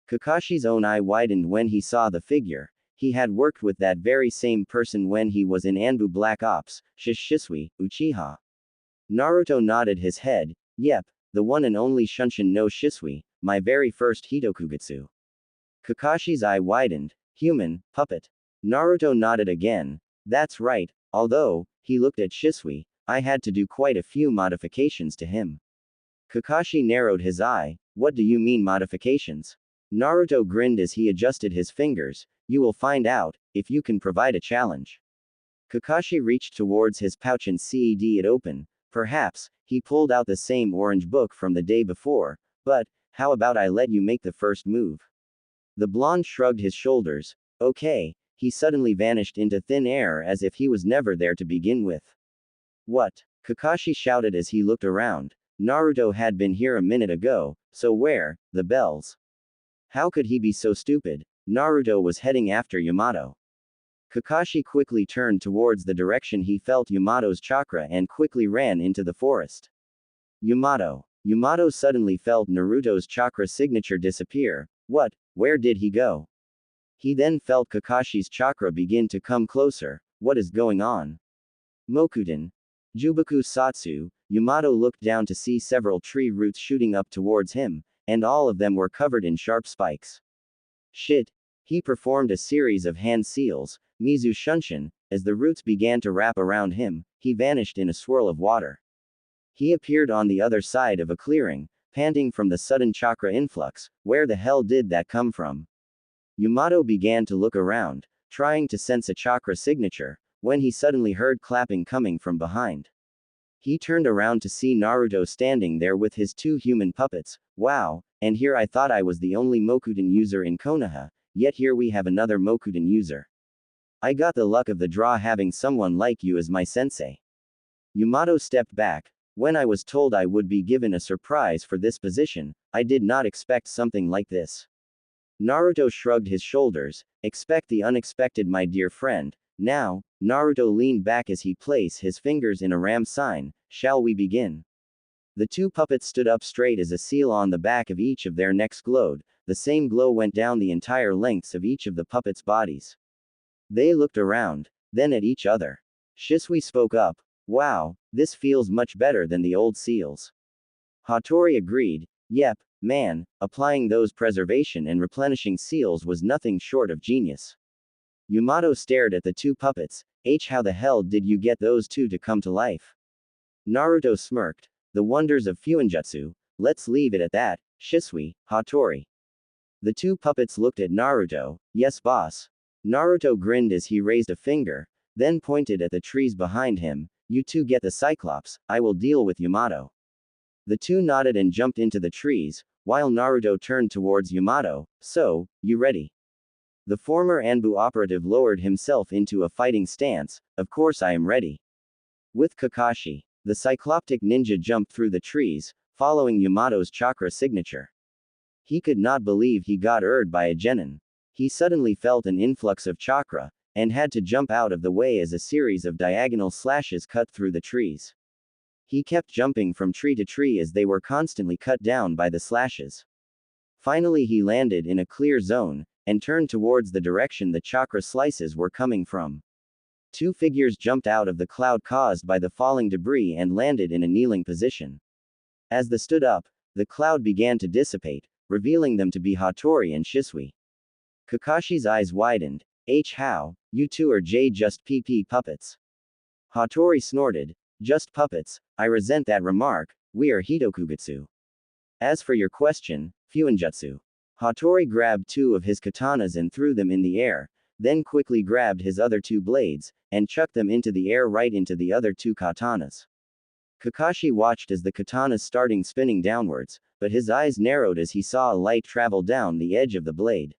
Kakashi's own eye widened when he saw the figure. He had worked with that very same person when he was in Anbu Black Ops, Shisui, Uchiha. Naruto nodded his head. Yep, the one and only Shunshin no Shisui, my very first Hitokugutsu. Kakashi's eye widened. Human, puppet. Naruto nodded again. That's right, although, he looked at Shisui, I had to do quite a few modifications to him. Kakashi narrowed his eye. What do you mean modifications? Naruto grinned as he adjusted his fingers. You will find out, if you can provide a challenge. Kakashi reached towards his pouch and ced it open. Perhaps, he pulled out the same orange book from the day before, but, how about I let you make the first move? The blonde shrugged his shoulders. Okay, he suddenly vanished into thin air as if he was never there to begin with. What? Kakashi shouted as he looked around. Naruto had been here a minute ago, so where, the bells? How could he be so stupid? Naruto was heading after Yamato. Kakashi quickly turned towards the direction he felt Yamato's chakra and quickly ran into the forest. Yamato. Yamato suddenly felt Naruto's chakra signature disappear. What? Where did he go? He then felt Kakashi's chakra begin to come closer. What is going on? Mokuton. Jubaku Satsu. Yamato looked down to see several tree roots shooting up towards him, and all of them were covered in sharp spikes. Shit. He performed a series of hand seals, Mizu Shunshin. As the roots began to wrap around him, he vanished in a swirl of water. He appeared on the other side of a clearing, panting from the sudden chakra influx. Where the hell did that come from? Yamato began to look around, trying to sense a chakra signature, when he suddenly heard clapping coming from behind. He turned around to see Naruto standing there with his two human puppets. Wow, and here I thought I was the only Mokuton user in Konoha, yet here we have another Mokuton user. I got the luck of the draw having someone like you as my sensei. Yamato stepped back. When I was told I would be given a surprise for this position, I did not expect something like this. Naruto shrugged his shoulders. Expect the unexpected, my dear friend. Now, Naruto leaned back as he placed his fingers in a ram sign. Shall we begin? The two puppets stood up straight as a seal on the back of each of their necks glowed. The same glow went down the entire lengths of each of the puppets' bodies. They looked around, then at each other. Shisui spoke up. Wow, this feels much better than the old seals. Hattori agreed. Yep, man, applying those preservation and replenishing seals was nothing short of genius. Yamato stared at the two puppets. How the hell did you get those two to come to life? Naruto smirked. The wonders of Fuinjutsu. Let's leave it at that, Shisui, Hattori. The two puppets looked at Naruto. Yes, boss. Naruto grinned as he raised a finger, then pointed at the trees behind him. You two get the Cyclops, I will deal with Yamato. The two nodded and jumped into the trees, while Naruto turned towards Yamato. So, you ready? The former Anbu operative lowered himself into a fighting stance. Of course I am ready. With Kakashi, the cycloptic ninja jumped through the trees, following Yamato's chakra signature. He could not believe he got erred by a genin. He suddenly felt an influx of chakra, and had to jump out of the way as a series of diagonal slashes cut through the trees. He kept jumping from tree to tree as they were constantly cut down by the slashes. Finally he landed in a clear zone, and turned towards the direction the chakra slices were coming from. Two figures jumped out of the cloud caused by the falling debris and landed in a kneeling position. As they stood up, the cloud began to dissipate, revealing them to be Hattori and Shisui. Kakashi's eyes widened. How, you two are just PP puppets. Hattori snorted. Just puppets, I resent that remark, we are Hitokugutsu. As for your question, Fuinjutsu. Hattori grabbed two of his katanas and threw them in the air, then quickly grabbed his other two blades, and chucked them into the air right into the other two katanas. Kakashi watched as the katanas started spinning downwards, but his eyes narrowed as he saw a light travel down the edge of the blade.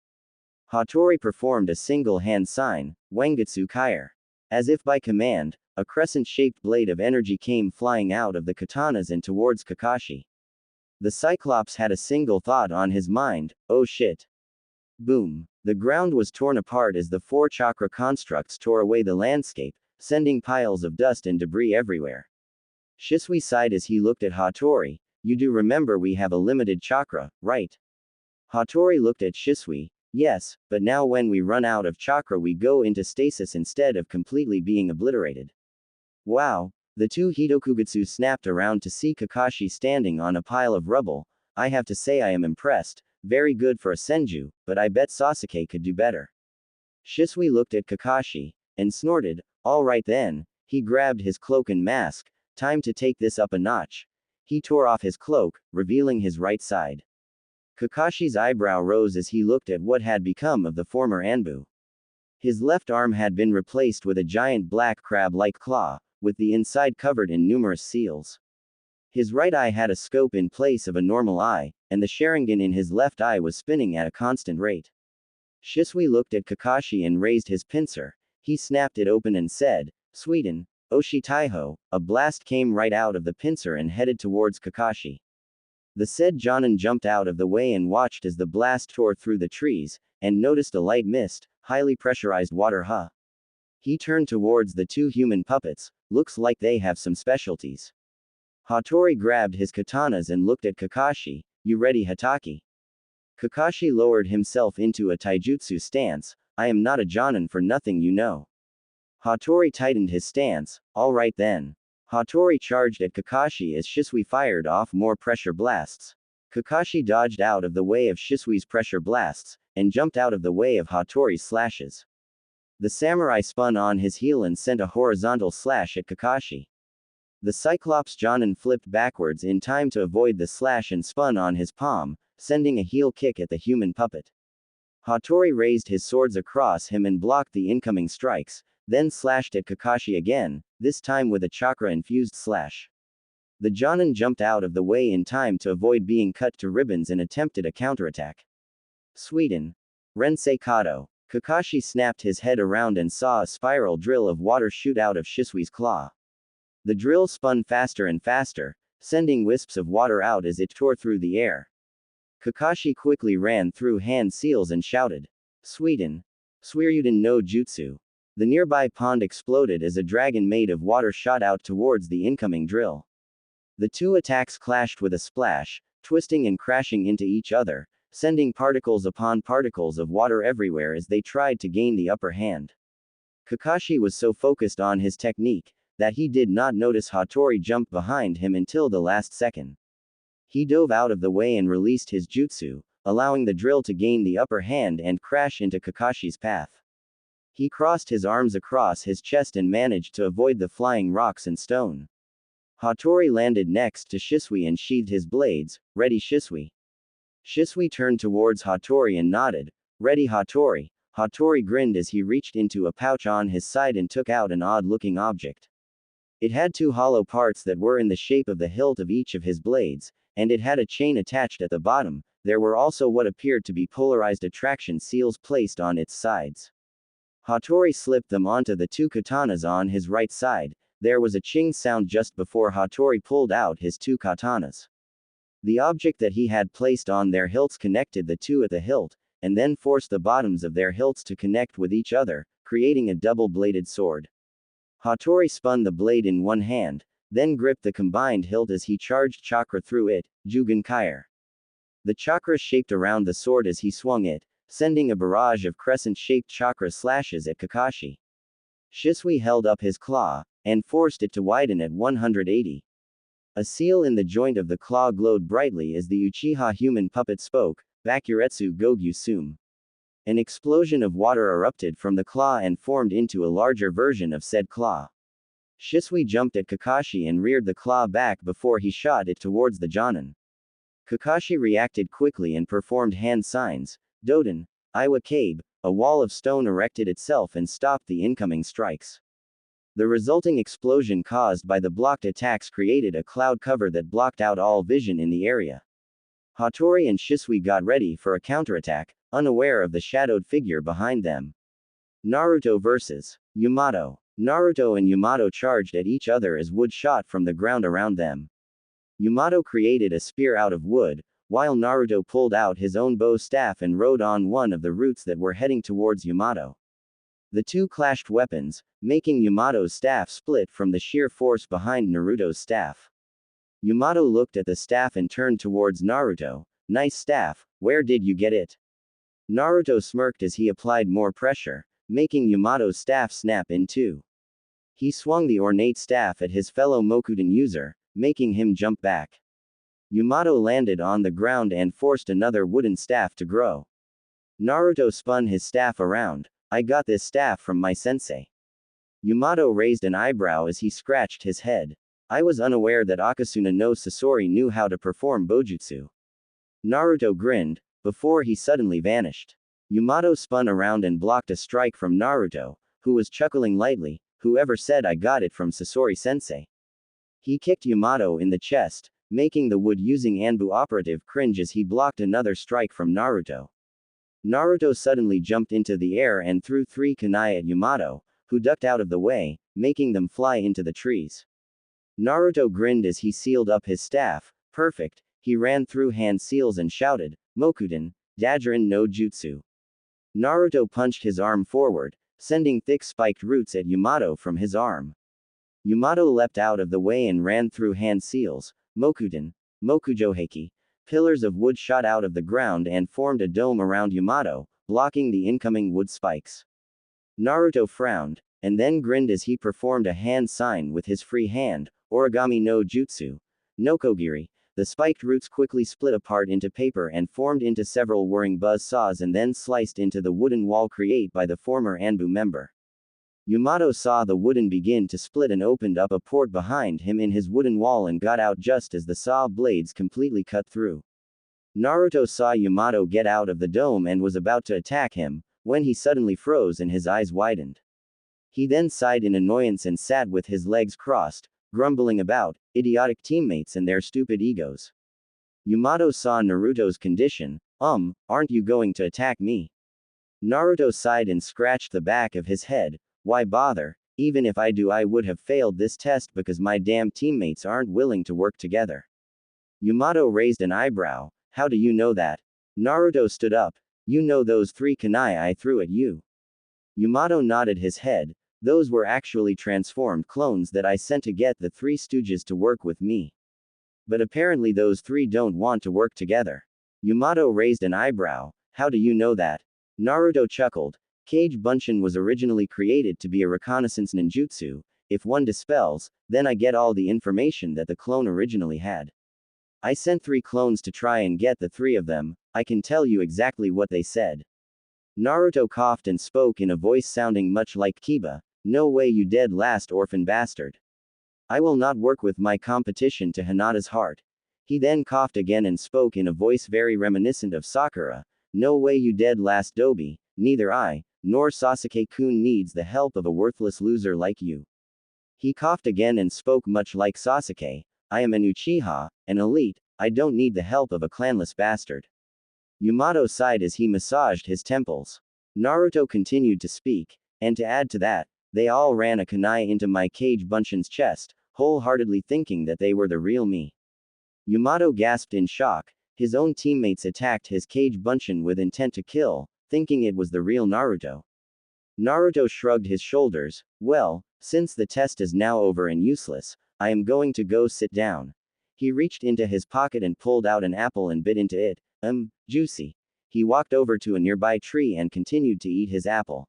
Hattori performed a single hand sign, Wangetsu Kaier. As if by command, a crescent-shaped blade of energy came flying out of the katanas and towards Kakashi. The Cyclops had a single thought on his mind, oh shit. Boom. The ground was torn apart as the four chakra constructs tore away the landscape, sending piles of dust and debris everywhere. Shisui sighed as he looked at Hattori. You do remember we have a limited chakra, right? Hattori looked at Shisui. Yes, but now when we run out of chakra we go into stasis instead of completely being obliterated. Wow. The two Hitokugutsu snapped around to see Kakashi standing on a pile of rubble. I have to say I am impressed. Very good for a senju, but I bet Sasuke could do better. Shisui looked at Kakashi, and snorted. Alright then. He grabbed his cloak and mask. Time to take this up a notch. He tore off his cloak, revealing his right side. Kakashi's eyebrow rose as he looked at what had become of the former Anbu. His left arm had been replaced with a giant black crab-like claw, with the inside covered in numerous seals. His right eye had a scope in place of a normal eye, and the Sharingan in his left eye was spinning at a constant rate. Shisui looked at Kakashi and raised his pincer. He snapped it open and said, "Sweden, Oshi Taiho." A blast came right out of the pincer and headed towards Kakashi. The said Jonin jumped out of the way and watched as the blast tore through the trees, and noticed a light mist, highly pressurized water. He turned towards the two human puppets. Looks like they have some specialties. Hattori grabbed his katanas and looked at Kakashi. "You ready, Hataki?" Kakashi lowered himself into a taijutsu stance. "I am not a Jonin for nothing, you know." Hattori tightened his stance. "All right then." Hattori charged at Kakashi as Shisui fired off more pressure blasts. Kakashi dodged out of the way of Shisui's pressure blasts, and jumped out of the way of Hattori's slashes. The samurai spun on his heel and sent a horizontal slash at Kakashi. The Cyclops Jonin flipped backwards in time to avoid the slash and spun on his palm, sending a heel kick at the human puppet. Hattori raised his swords across him and blocked the incoming strikes, then slashed at Kakashi again, this time with a chakra-infused slash. The Jonin jumped out of the way in time to avoid being cut to ribbons and attempted a counterattack. Sweden. Rensei Kato. Kakashi snapped his head around and saw a spiral drill of water shoot out of Shisui's claw. The drill spun faster and faster, sending wisps of water out as it tore through the air. Kakashi quickly ran through hand seals and shouted, "Sweden. Suiryuden no Jutsu." The nearby pond exploded as a dragon made of water shot out towards the incoming drill. The two attacks clashed with a splash, twisting and crashing into each other, sending particles upon particles of water everywhere as they tried to gain the upper hand. Kakashi was so focused on his technique, that he did not notice Hattori jump behind him until the last second. He dove out of the way and released his jutsu, allowing the drill to gain the upper hand and crash into Kakashi's path. He crossed his arms across his chest and managed to avoid the flying rocks and stone. Hattori landed next to Shisui and sheathed his blades. "Ready, Shisui?" Shisui turned towards Hattori and nodded. "Ready, Hattori." Hattori grinned as he reached into a pouch on his side and took out an odd-looking object. It had two hollow parts that were in the shape of the hilt of each of his blades, and it had a chain attached at the bottom. There were also what appeared to be polarized attraction seals placed on its sides. Hattori slipped them onto the two katanas on his right side. There was a ching sound just before Hattori pulled out his two katanas. The object that he had placed on their hilts connected the two at the hilt, and then forced the bottoms of their hilts to connect with each other, creating a double-bladed sword. Hattori spun the blade in one hand, then gripped the combined hilt as he charged chakra through it, Jugen Kyer. The chakra shaped around the sword as he swung it, sending a barrage of crescent-shaped chakra slashes at Kakashi. Shisui held up his claw, and forced it to widen at 180. A seal in the joint of the claw glowed brightly as the Uchiha human puppet spoke, "Bakuretsu Gogyu Sum." An explosion of water erupted from the claw and formed into a larger version of said claw. Shisui jumped at Kakashi and reared the claw back before he shot it towards the Jonin. Kakashi reacted quickly and performed hand signs. Doden, Iwa Cabe, a wall of stone erected itself and stopped the incoming strikes. The resulting explosion caused by the blocked attacks created a cloud cover that blocked out all vision in the area. Hattori and Shisui got ready for a counterattack, unaware of the shadowed figure behind them. Naruto vs. Yamato. Naruto and Yamato charged at each other as wood shot from the ground around them. Yamato created a spear out of wood, while Naruto pulled out his own bow staff and rode on one of the roots that were heading towards Yamato. The two clashed weapons, making Yamato's staff split from the sheer force behind Naruto's staff. Yamato looked at the staff and turned towards Naruto. "Nice staff, where did you get it?" Naruto smirked as he applied more pressure, making Yamato's staff snap in two. He swung the ornate staff at his fellow Mokuton user, making him jump back. Yamato landed on the ground and forced another wooden staff to grow. Naruto spun his staff around. "I got this staff from my sensei." Yamato raised an eyebrow as he scratched his head. "I was unaware that Akasuna no Sasori knew how to perform bojutsu." Naruto grinned, before he suddenly vanished. Yamato spun around and blocked a strike from Naruto, who was chuckling lightly. Whoever said I got it from Sasori-sensei? He kicked Yamato in the chest, making the wood-using Anbu operative cringe as he blocked another strike from Naruto. Naruto suddenly jumped into the air and threw 3 kunai at Yamato, who ducked out of the way, making them fly into the trees. Naruto grinned as he sealed up his staff. Perfect. He ran through hand seals and shouted, Mokuton, Dajirin no Jutsu. Naruto punched his arm forward, sending thick spiked roots at Yamato from his arm. Yamato leapt out of the way and ran through hand seals. Mokuton, Mokujoheki. Pillars of wood shot out of the ground and formed a dome around Yamato, blocking the incoming wood spikes. Naruto frowned, and then grinned as he performed a hand sign with his free hand, Origami no Jutsu. Nokogiri. The spiked roots quickly split apart into paper and formed into several whirring buzz saws and then sliced into the wooden wall created by the former Anbu member. Yamato saw the wooden begin to split and opened up a port behind him in his wooden wall and got out just as the saw blades completely cut through. Naruto saw Yamato get out of the dome and was about to attack him, when he suddenly froze and his eyes widened. He then sighed in annoyance and sat with his legs crossed, grumbling about idiotic teammates and their stupid egos. Yamato saw Naruto's condition. Aren't you going to attack me? Naruto sighed and scratched the back of his head. Why bother? Even if I do, I would have failed this test because my damn teammates aren't willing to work together. Yamato raised an eyebrow. How do you know that? Naruto stood up. You know those 3 kunai I threw at you. Yamato nodded his head. Those were actually transformed clones that I sent to get the 3 stooges to work with me. But apparently those 3 don't want to work together. Yamato raised an eyebrow. How do you know that? Naruto chuckled. Kage Bunshin was originally created to be a reconnaissance ninjutsu. If one dispels, then I get all the information that the clone originally had. I sent 3 clones to try and get the 3 of them. I can tell you exactly what they said. Naruto coughed and spoke in a voice sounding much like Kiba. No way, you dead last orphan bastard. I will not work with my competition to Hinata's heart. He then coughed again and spoke in a voice very reminiscent of Sakura. No way, you dead last dobi. Neither I, nor Sasuke-kun needs the help of a worthless loser like you. He coughed again and spoke much like Sasuke. I am an Uchiha, an elite. I don't need the help of a clanless bastard. Yamato sighed as he massaged his temples. Naruto continued to speak, and to add to that, they all ran a kunai into my Kage Bunshin's chest, wholeheartedly thinking that they were the real me. Yamato gasped in shock. His own teammates attacked his Kage Bunshin with intent to kill, thinking it was the real Naruto. Naruto shrugged his shoulders. Well, since the test is now over and useless, I am going to go sit down. He reached into his pocket and pulled out an apple and bit into it. Juicy. He walked over to a nearby tree and continued to eat his apple.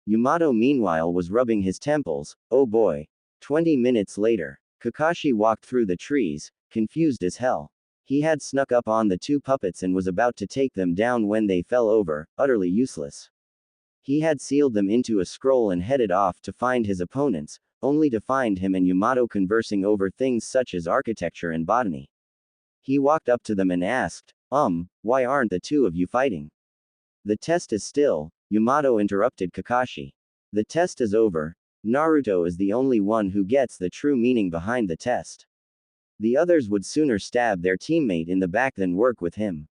Yamato meanwhile was rubbing his temples. Oh boy. 20 minutes later, Kakashi walked through the trees, confused as hell. He had snuck up on the 2 puppets and was about to take them down when they fell over, utterly useless. He had sealed them into a scroll and headed off to find his opponents, only to find him and Yamato conversing over things such as architecture and botany. He walked up to them and asked, why aren't the 2 of you fighting? The test is still, Yamato interrupted Kakashi. The test is over. Naruto is the only one who gets the true meaning behind the test. The others would sooner stab their teammate in the back than work with him.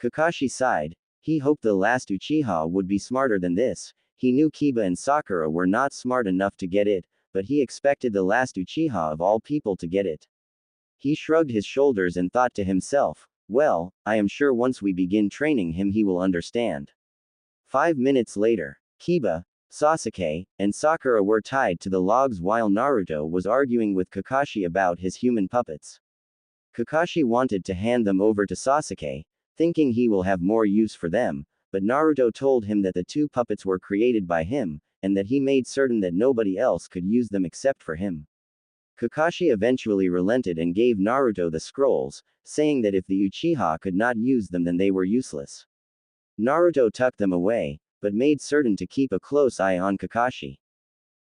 Kakashi sighed. He hoped the last Uchiha would be smarter than this. He knew Kiba and Sakura were not smart enough to get it, but he expected the last Uchiha of all people to get it. He shrugged his shoulders and thought to himself, well, I am sure once we begin training him he will understand. 5 minutes later, Kiba, Sasuke, and Sakura were tied to the logs while Naruto was arguing with Kakashi about his human puppets. Kakashi wanted to hand them over to Sasuke, thinking he will have more use for them, but Naruto told him that the 2 puppets were created by him, and that he made certain that nobody else could use them except for him. Kakashi eventually relented and gave Naruto the scrolls, saying that if the Uchiha could not use them then they were useless. Naruto tucked them away, but made certain to keep a close eye on Kakashi.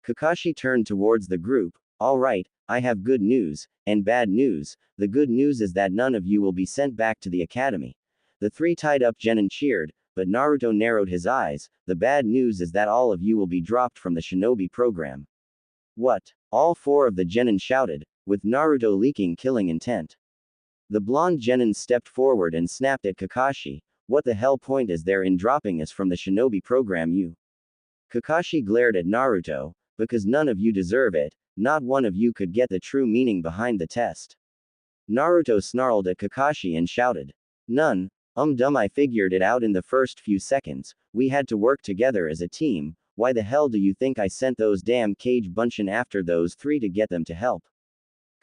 Kakashi turned towards the group. Alright, I have good news, and bad news. The good news is that none of you will be sent back to the academy. The 3 tied up Genin cheered, but Naruto narrowed his eyes. The bad news is that all of you will be dropped from the shinobi program. What? All four of the genin shouted, with Naruto leaking killing intent. The blonde genin stepped forward and snapped at Kakashi. What the hell point is there in dropping us from the shinobi program, you? Kakashi glared at Naruto, because none of you deserve it, not one of you could get the true meaning behind the test. Naruto snarled at Kakashi and shouted. None. Dumb, I figured it out in the first few seconds. We had to work together as a team. Why the hell do you think I sent those damn Kage Bunshin after those three to get them to help?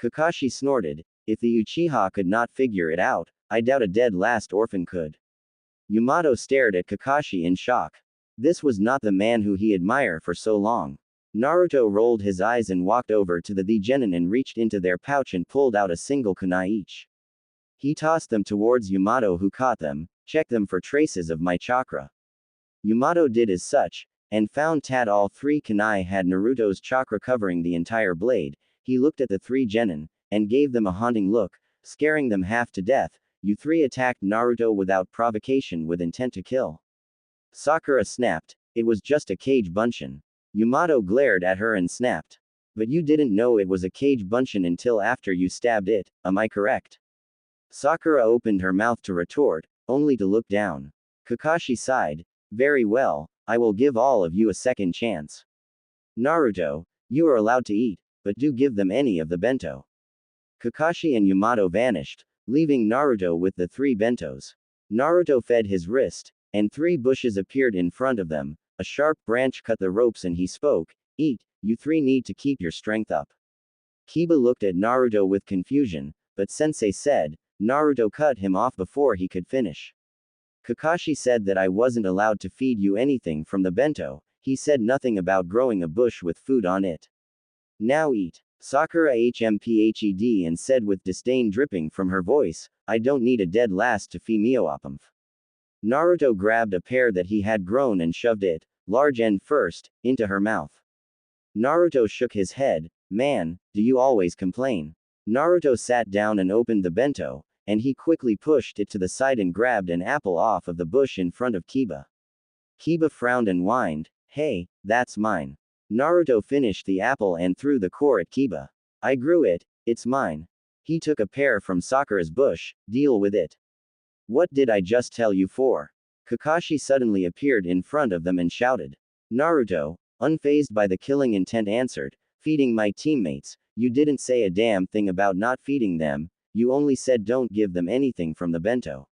Kakashi snorted. If the Uchiha could not figure it out, I doubt a dead last orphan could. Yamato stared at Kakashi in shock. This was not the man who he admired for so long. Naruto rolled his eyes and walked over to the genin and reached into their pouch and pulled out a single kunai each. He tossed them towards Yamato, who caught them. Check them for traces of my chakra. Yamato did as such, and found that all three kunai had Naruto's chakra covering the entire blade. He looked at the three genin, and gave them a haunting look, scaring them half to death. You three attacked Naruto without provocation with intent to kill. Sakura snapped. It was just a Kage Bunshin. Yamato glared at her and snapped. But you didn't know it was a Kage Bunshin until after you stabbed it, am I correct? Sakura opened her mouth to retort, only to look down. Kakashi sighed. Very well, I will give all of you a second chance. Naruto, you are allowed to eat, but do give them any of the bento. Kakashi and Yamato vanished, leaving Naruto with the three bentos. Naruto fed his wrist, and three bushes appeared in front of them. A sharp branch cut the ropes and he spoke, Eat, you three need to keep your strength up. Kiba looked at Naruto with confusion, but Sensei said, Naruto cut him off before he could finish. Kakashi said that I wasn't allowed to feed you anything from the bento. He said nothing about growing a bush with food on it. Now eat. Sakura hmphed and said with disdain dripping from her voice, I don't need a dead last to feed Mioapamf. Naruto grabbed a pear that he had grown and shoved it, large end first, into her mouth. Naruto shook his head. Man, do you always complain? Naruto sat down and opened the bento, and he quickly pushed it to the side and grabbed an apple off of the bush in front of Kiba. Kiba frowned and whined, Hey, that's mine. Naruto finished the apple and threw the core at Kiba. I grew it, it's mine. He took a pear from Sakura's bush, deal with it. What did I just tell you for? Kakashi suddenly appeared in front of them and shouted. Naruto, unfazed by the killing intent, answered, Feeding my teammates, you didn't say a damn thing about not feeding them, you only said don't give them anything from the bento.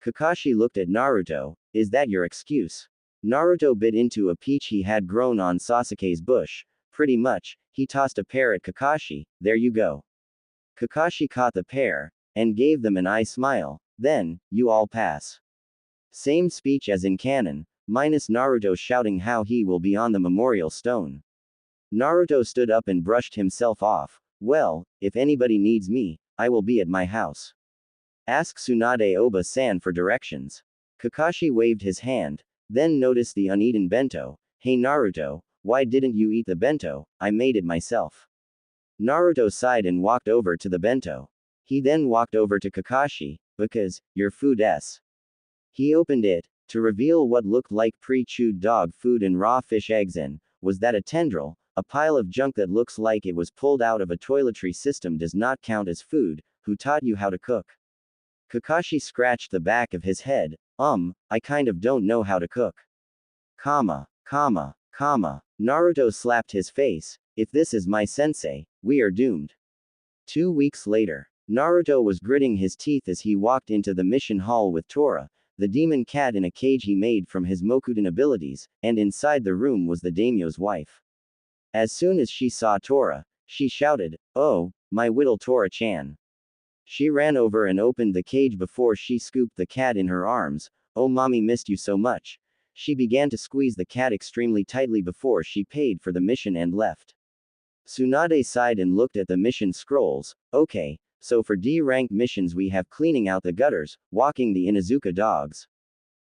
Kakashi looked at Naruto, is that your excuse? Naruto bit into a peach he had grown on Sasuke's bush. Pretty much, he tossed a pear at Kakashi, there you go. Kakashi caught the pear, and gave them an eye smile, then, you all pass. Same speech as in canon, minus Naruto shouting how he will be on the memorial stone. Naruto stood up and brushed himself off. Well, if anybody needs me, I will be at my house. Ask Tsunade Oba-san for directions. Kakashi waved his hand, then noticed the uneaten bento. Hey Naruto, why didn't you eat the bento? I made it myself. Naruto sighed and walked over to the bento. He then walked over to Kakashi, because, your food s. He opened it, to reveal what looked like pre-chewed dog food and raw fish eggs in. Was that a tendril? A pile of junk that looks like it was pulled out of a toiletry system does not count as food. Who taught you how to cook? Kakashi scratched the back of his head. I kind of don't know how to cook. Comma. Naruto slapped his face. If this is my sensei, we are doomed. 2 weeks later, Naruto was gritting his teeth as he walked into the mission hall with Tora, the demon cat in a cage he made from his Mokuton abilities, and inside the room was the daimyo's wife. As soon as she saw Tora, she shouted, Oh, my little Tora-chan. She ran over and opened the cage before she scooped the cat in her arms. Oh, mommy missed you so much. She began to squeeze the cat extremely tightly before she paid for the mission and left. Tsunade sighed and looked at the mission scrolls. Okay, so for D-rank missions we have cleaning out the gutters, walking the Inuzuka dogs.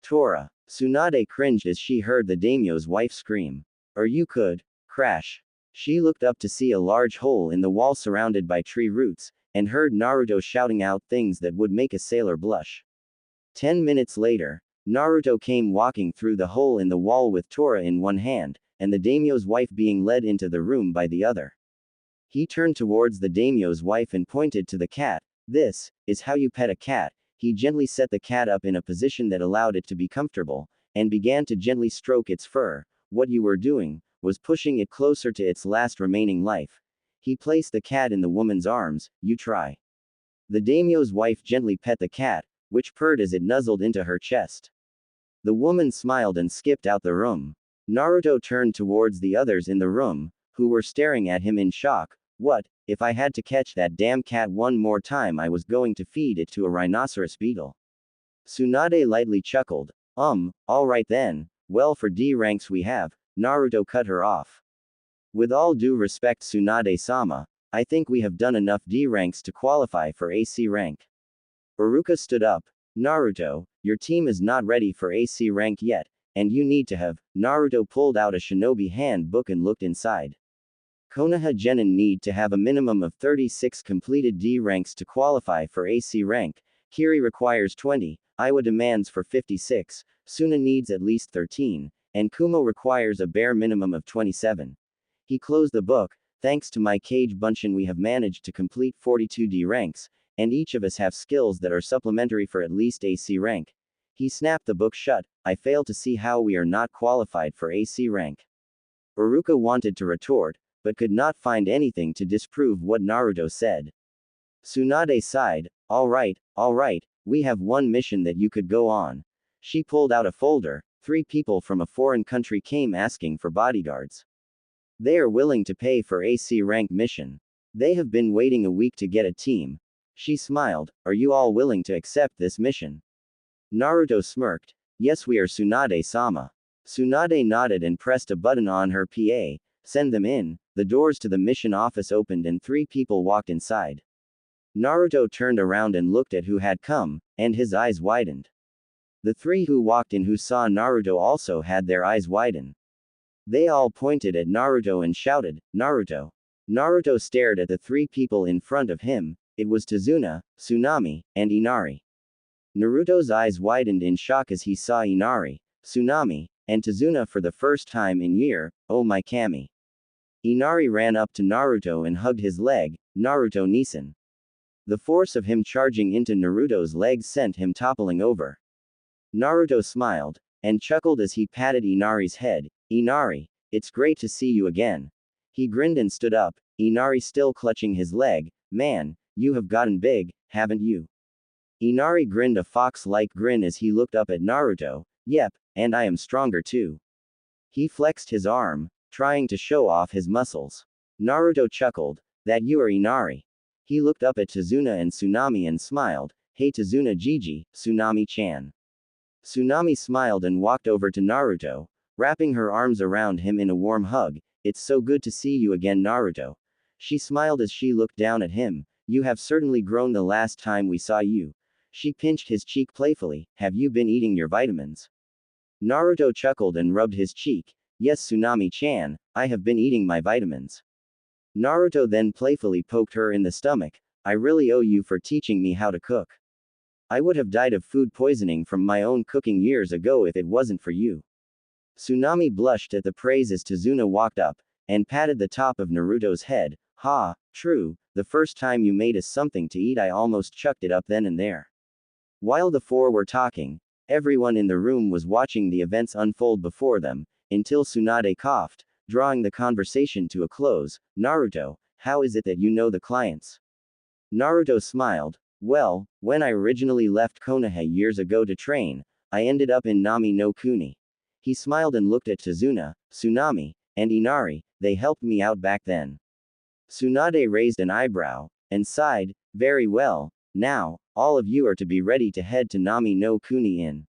Tora. Tsunade cringed as she heard the daimyo's wife scream. Or you could. Crash. She looked up to see a large hole in the wall surrounded by tree roots, and heard Naruto shouting out things that would make a sailor blush. 10 minutes later, Naruto came walking through the hole in the wall with Tora in one hand, and the daimyo's wife being led into the room by the other. He turned towards the daimyo's wife and pointed to the cat. This is how you pet a cat. He gently set the cat up in a position that allowed it to be comfortable, and began to gently stroke its fur. What you were doing was pushing it closer to its last remaining life. He placed the cat in the woman's arms. You try. The daimyo's wife gently pet the cat, which purred as it nuzzled into her chest. The woman smiled and skipped out the room. Naruto turned towards the others in the room, who were staring at him in shock. What, if I had to catch that damn cat one more time? I was going to feed it to a rhinoceros beetle. Tsunade lightly chuckled. Alright then, well for D ranks we have. Naruto cut her off. With all due respect Tsunade-sama, I think we have done enough D ranks to qualify for AC rank. Iruka stood up. Naruto, your team is not ready for AC rank yet, and you need to have. Naruto pulled out a shinobi handbook and looked inside. Konoha genin need to have a minimum of 36 completed D ranks to qualify for AC rank. Kiri requires 20, Iwa demands for 56, Suna needs at least 13, and Kumo requires a bare minimum of 27. He closed the book. Thanks to my Kage Bunshin we have managed to complete 42 D ranks, and each of us have skills that are supplementary for at least AC rank. He snapped the book shut. I fail to see how we are not qualified for AC rank. Iruka wanted to retort, but could not find anything to disprove what Naruto said. Tsunade sighed. Alright, we have one mission that you could go on. She pulled out a folder. 3 people from a foreign country came asking for bodyguards. They are willing to pay for AC rank mission. They have been waiting a week to get a team. She smiled. Are you all willing to accept this mission? Naruto smirked. Yes, we are Tsunade-sama. Tsunade nodded and pressed a button on her PA. Send them in. The doors to the mission office opened and 3 people walked inside. Naruto turned around and looked at who had come, and his eyes widened. The 3 who walked in who saw Naruto also had their eyes widen. They all pointed at Naruto and shouted, Naruto. Naruto stared at the 3 people in front of him. It was Tazuna, Tsunami, and Inari. Naruto's eyes widened in shock as he saw Inari, Tsunami, and Tazuna for the first time in year. Oh my kami. Inari ran up to Naruto and hugged his leg. Naruto Nisan. The force of him charging into Naruto's legs sent him toppling over. Naruto smiled, and chuckled as he patted Inari's head. Inari, it's great to see you again. He grinned and stood up, Inari still clutching his leg. Man, you have gotten big, haven't you? Inari grinned a fox-like grin as he looked up at Naruto. Yep, and I am stronger too. He flexed his arm, trying to show off his muscles. Naruto chuckled. That you are Inari. He looked up at Tazuna and Tsunami and smiled. Hey Tazuna Gigi, Tsunami-chan. Tsunami smiled and walked over to Naruto, wrapping her arms around him in a warm hug. It's so good to see you again, Naruto. She smiled as she looked down at him. You have certainly grown the last time we saw you. She pinched his cheek playfully. Have you been eating your vitamins? Naruto chuckled and rubbed his cheek. Yes, Tsunami-chan, I have been eating my vitamins. Naruto then playfully poked her in the stomach. I really owe you for teaching me how to cook. I would have died of food poisoning from my own cooking years ago if it wasn't for you. Tsunami blushed at the praise as Tazuna walked up, and patted the top of Naruto's head. Ha, true, the first time you made us something to eat I almost chucked it up then and there. While the 4 were talking, everyone in the room was watching the events unfold before them, until Tsunade coughed, drawing the conversation to a close. Naruto, how is it that you know the clients? Naruto smiled. Well, when I originally left Konoha years ago to train, I ended up in Nami no Kuni. He smiled and looked at Tazuna, Tsunami, and Inari. They helped me out back then. Tsunade raised an eyebrow, and sighed. Very well, now, all of you are to be ready to head to Nami no Kuni in.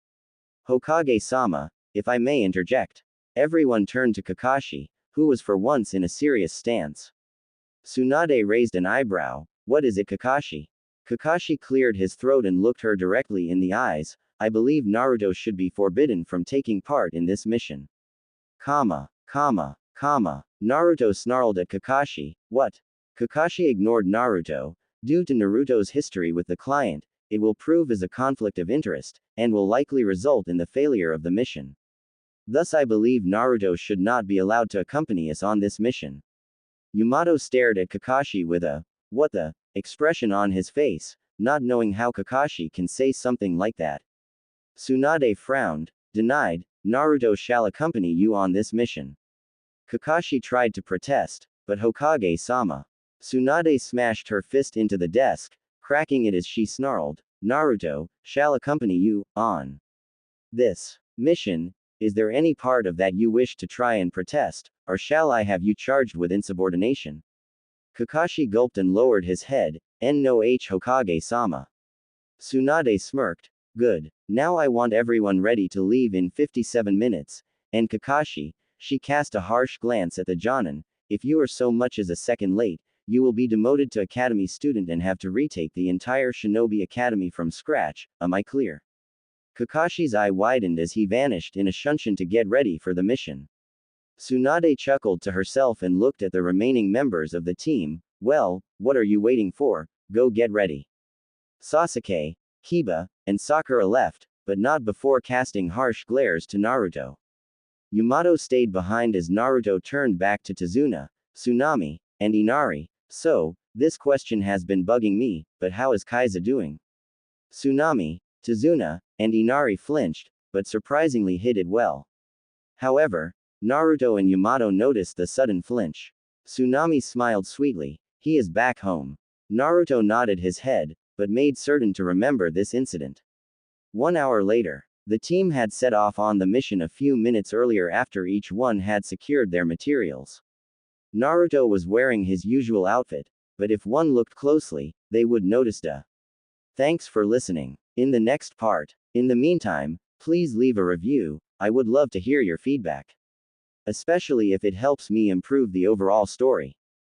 Hokage-sama, if I may interject. Everyone turned to Kakashi, who was for once in a serious stance. Tsunade raised an eyebrow. What is it, Kakashi? Kakashi cleared his throat and looked her directly in the eyes. I believe Naruto should be forbidden from taking part in this mission. Naruto snarled at Kakashi. What? Kakashi ignored Naruto. Due to Naruto's history with the client, it will prove as a conflict of interest, and will likely result in the failure of the mission. Thus I believe Naruto should not be allowed to accompany us on this mission. Yamato stared at Kakashi with a, "What the?" expression on his face, not knowing how Kakashi can say something like that. Tsunade frowned, denied, "Naruto shall accompany you on this mission." Kakashi tried to protest, but Hokage-sama. Tsunade smashed her fist into the desk, cracking it as she snarled, "Naruto shall accompany you on this mission. Is there any part of that you wish to try and protest, or shall I have you charged with insubordination?" Kakashi gulped and lowered his head, "No Hokage-sama." Tsunade smirked, "Good. Now I want everyone ready to leave in 57 minutes. And Kakashi," she cast a harsh glance at the Jonin, "if you are so much as a second late, you will be demoted to academy student and have to retake the entire Shinobi Academy from scratch, am I clear?" Kakashi's eye widened as he vanished in a shunshin to get ready for the mission. Tsunade chuckled to herself and looked at the remaining members of the team. "Well, what are you waiting for? Go get ready." Sasuke, Kiba, and Sakura left, but not before casting harsh glares to Naruto. Yamato stayed behind as Naruto turned back to Tazuna, Tsunami, and Inari. "So, this question has been bugging me, but how is Kaiza doing?" Tsunami, Tazuna, and Inari flinched, but surprisingly hid it well. However, Naruto and Yamato noticed the sudden flinch. Tsunami smiled sweetly. "He is back home." Naruto nodded his head, but made certain to remember this incident. 1 hour later, the team had set off on the mission a few minutes earlier after each one had secured their materials. Naruto was wearing his usual outfit, but if one looked closely, they would notice a. Thanks for listening. In the next part. In the meantime, please leave a review, I would love to hear your feedback. Especially if it helps me improve the overall story.